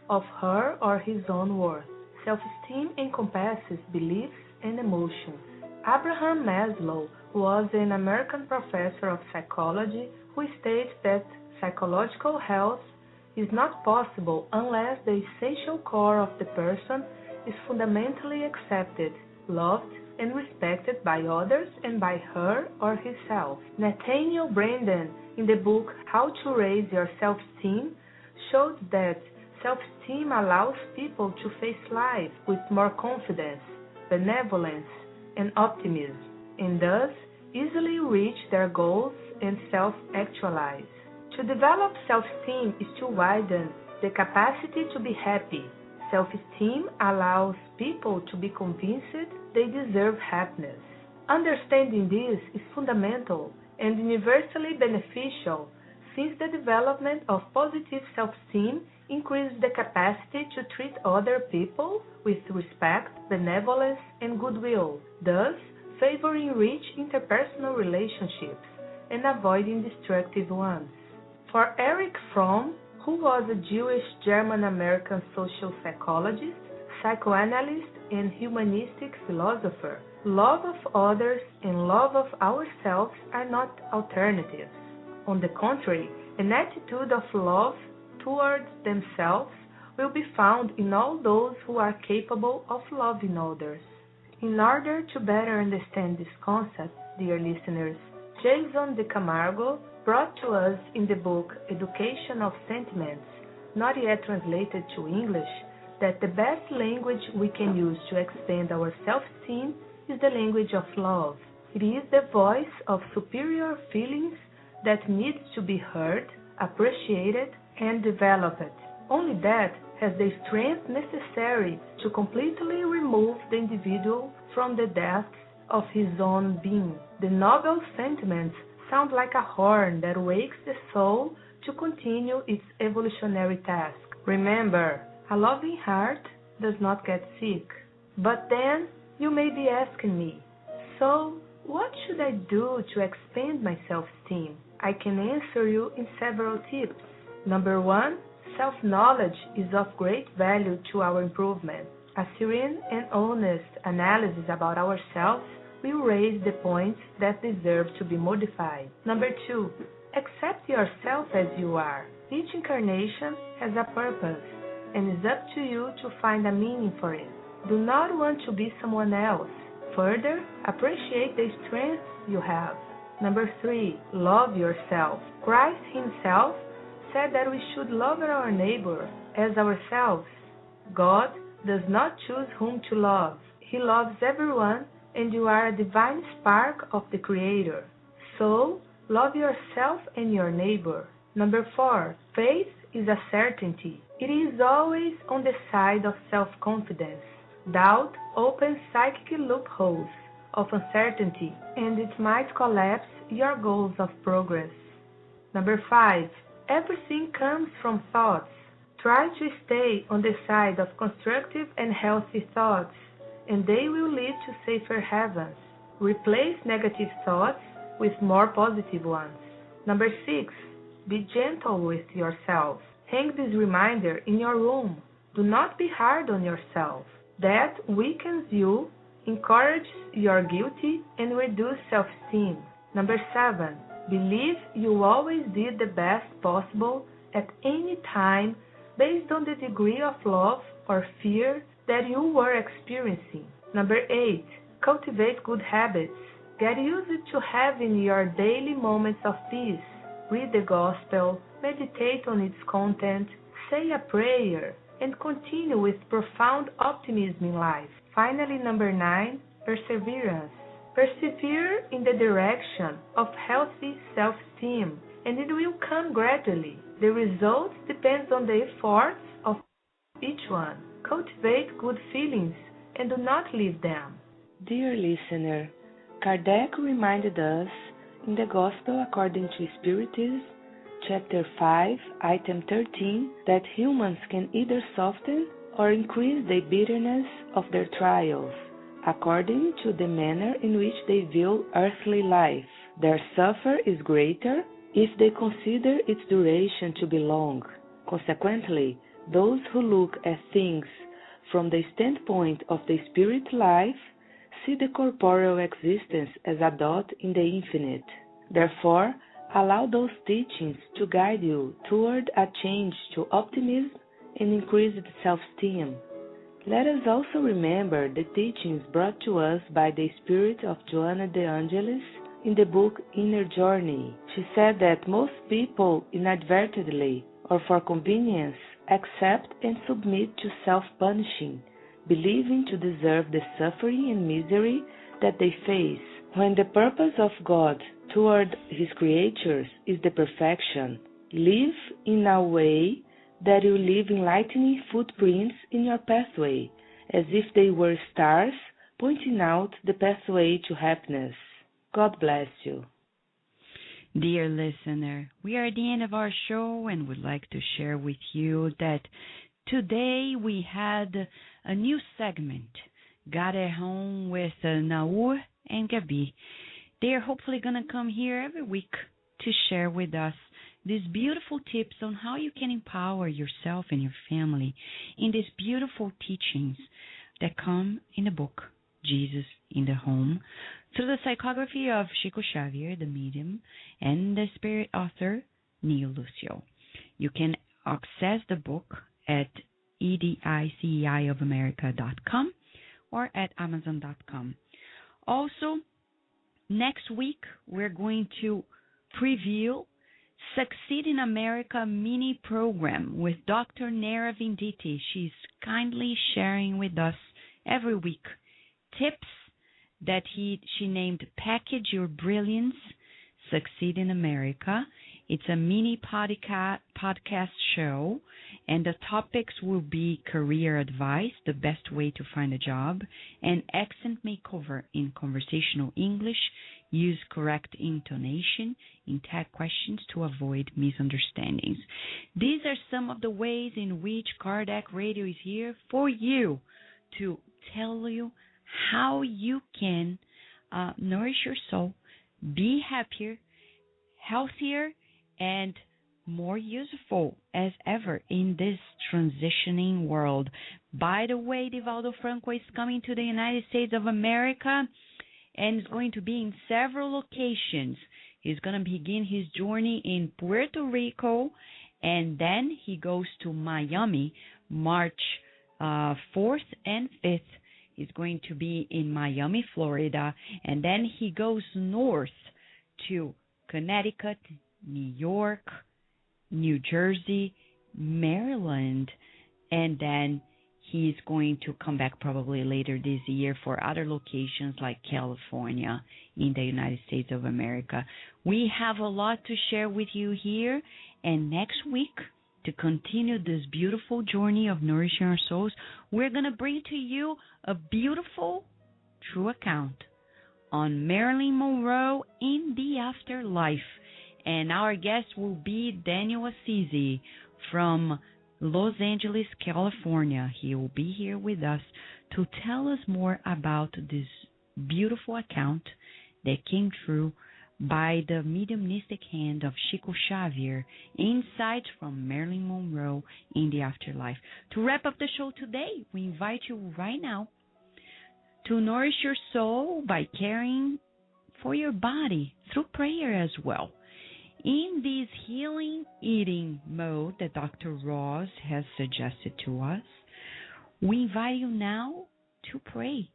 of her or his own worth. Self-esteem encompasses beliefs and emotions. Abraham Maslow was an American professor of psychology who states that psychological health is not possible unless the essential core of the person is fundamentally accepted, loved, and respected by others and by her or himself. Nathaniel Branden, in the book How to Raise Your Self-Esteem, showed that self-esteem allows people to face life with more confidence, benevolence, and optimism, and thus easily reach their goals and self-actualize. To develop self-esteem is to widen the capacity to be happy. Self-esteem allows people to be convinced they deserve happiness. Understanding this is fundamental and universally beneficial, since the development of positive self-esteem increases the capacity to treat other people with respect, benevolence, and goodwill, thus favoring rich interpersonal relationships and avoiding destructive ones. For Erich Fromm, who was a Jewish German-American social psychologist, psychoanalyst, and humanistic philosopher, love of others and love of ourselves are not alternatives. On the contrary, an attitude of love towards themselves will be found in all those who are capable of loving others. In order to better understand this concept, dear listeners, Jason de Camargo brought to us in the book Education of Sentiments, not yet translated to English, that the best language we can use to expand our self-esteem is the language of love. It is the voice of superior feelings that needs to be heard, appreciated, and developed. Only that has the strength necessary to completely remove the individual from the depths of his own being. The noble sentiments sound like a horn that wakes the soul to continue its evolutionary task. Remember, a loving heart does not get sick. But then you may be asking me, so what should I do to expand my self-esteem? I can answer you in several tips. Number 1, self-knowledge is of great value to our improvement. A serene and honest analysis about ourselves will raise the points that deserve to be modified. Number 2, Accept yourself as you are. Each incarnation has a purpose, and it's up to you to find a meaning for it. Do not want to be someone else. Further, appreciate the strength you have. Number 3, love yourself. Christ himself said that we should love our neighbor as ourselves. God does not choose whom to love. He loves everyone, and you are a divine spark of the Creator. So, love yourself and your neighbor. Number 4, faith is a certainty. It is always on the side of self-confidence. Doubt opens psychic loopholes of uncertainty, and it might collapse your goals of progress. Number 5, everything comes from thoughts. Try to stay on the side of constructive and healthy thoughts, and they will lead to safer heavens. Replace negative thoughts with more positive ones. Number 6, be gentle with yourself. Hang this reminder in your room. Do not be hard on yourself. That weakens you, encourages your guilty, and reduces self-esteem. Number 7, believe you always did the best possible at any time based on the degree of love or fear that you were experiencing. Number 8, cultivate good habits. Get used to having your daily moments of peace. Read the gospel, meditate on its content, say a prayer, and continue with profound optimism in life. Finally, number 9, perseverance. Persevere in the direction of healthy self-esteem, and it will come gradually. The result depends on the efforts of each one. Cultivate good feelings and do not leave them. Dear listener, Kardec reminded us in the Gospel according to Spiritism, Chapter 5, Item 13, that humans can either soften or increase the bitterness of their trials, according to the manner in which they view earthly life. Their suffer is greater if they consider its duration to be long. Consequently, those who look at things from the standpoint of the spirit life see the corporeal existence as a dot in the infinite. Therefore, allow those teachings to guide you toward a change to optimism and increased self-esteem. Let us also remember the teachings brought to us by the spirit of Joanna de Angelis in the book Inner Journey. She said that most people inadvertently or for convenience accept and submit to self-punishing, believing to deserve the suffering and misery that they face, when the purpose of God toward His creatures is the perfection. Live in a way that you leave enlightening footprints in your pathway, as if they were stars pointing out the pathway to happiness. God bless you. Dear listener, we are at the end of our show and would like to share with you that today we had a new segment, Got at Home with Naur and Gabi. They are hopefully going to come here every week to share with us these beautiful tips on how you can empower yourself and your family in these beautiful teachings that come in the book, Jesus in the Home, through the psychography of Chico Xavier, the medium, and the spirit author, Neil Lucio. You can access the book at ediceiofamerica.com or at amazon.com. Also, next week, we're going to preview Succeed in America mini program with Dr. Nera Venditti. She's kindly sharing with us every week tips that she named Package Your Brilliance, Succeed in America. It's a mini podcast show, and the topics will be career advice, the best way to find a job, and accent makeover in conversational English, use correct intonation in tag questions to avoid misunderstandings. These are some of the ways in which Kardec Radio is here for you to tell you how you can nourish your soul, be happier, healthier, and more useful as ever in this transitioning world. By the way, Divaldo Franco is coming to the United States of America, and is going to be in several locations. He's going to begin his journey in Puerto Rico, and then he goes to Miami March 4th and 5th. He's going to be in Miami, Florida, and then he goes north to Connecticut, New York, New Jersey, Maryland, and then he's going to come back probably later this year for other locations like California in the United States of America. We have a lot to share with you here, and next week, to continue this beautiful journey of nourishing our souls, we're going to bring to you a beautiful, true account on Marilyn Monroe in the afterlife. And our guest will be Daniel Assisi from Los Angeles, California. He will be here with us to tell us more about this beautiful account that came true by the mediumistic hand of Chico Xavier, insights from Marilyn Monroe in the afterlife. To wrap up the show today, we invite you right now to nourish your soul by caring for your body through prayer as well. In this healing eating mode that Dr. Ross has suggested to us, we invite you now to pray,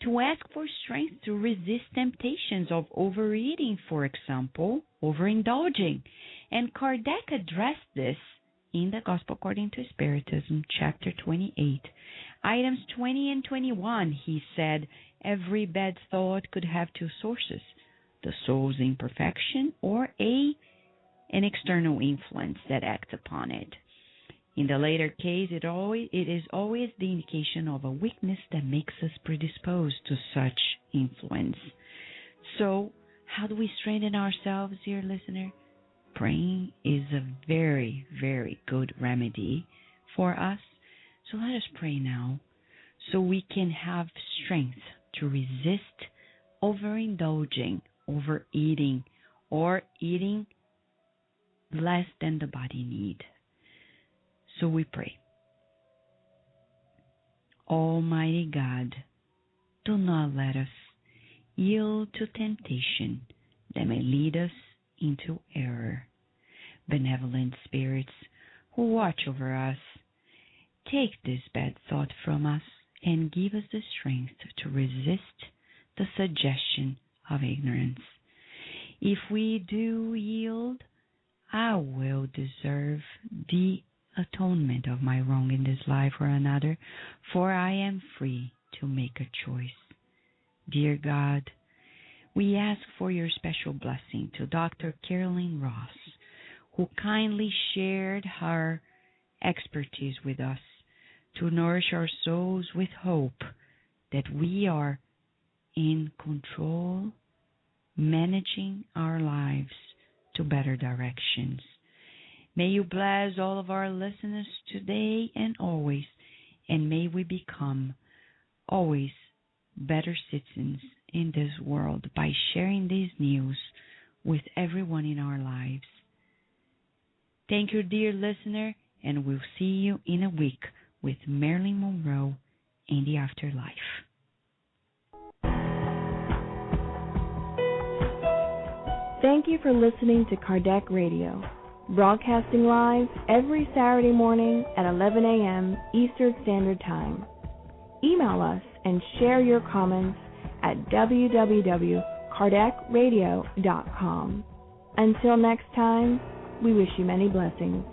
to ask for strength to resist temptations of overeating, for example, overindulging. And Kardec addressed this in the Gospel According to Spiritism, chapter 28. Items 20 and 21, he said, every bad thought could have two sources, the soul's imperfection or an external influence that acts upon it. In the later case, it is always the indication of a weakness that makes us predisposed to such influence. So, how do we strengthen ourselves, dear listener? Praying is a very, very good remedy for us. So let us pray now so we can have strength to resist overindulging, overeating, or eating less than the body needs. So we pray. Almighty God, do not let us yield to temptation that may lead us into error. Benevolent spirits who watch over us, take this bad thought from us and give us the strength to resist the suggestion of ignorance. If we do yield, I will deserve the atonement of my wrong in this life or another, for I am free to make a choice. Dear God, we ask for your special blessing to Dr. Carolyn Ross, who kindly shared her expertise with us to nourish our souls with hope that we are in control, managing our lives to better directions. May you bless all of our listeners today and always, and may we become always better citizens in this world by sharing this news with everyone in our lives. Thank you, dear listener, and we'll see you in a week with Marilyn Monroe in the afterlife. Thank you for listening to Kardec Radio, broadcasting live every Saturday morning at 11 a.m. Eastern Standard Time. Email us and share your comments at www.kardecradio.com. Until next time, we wish you many blessings.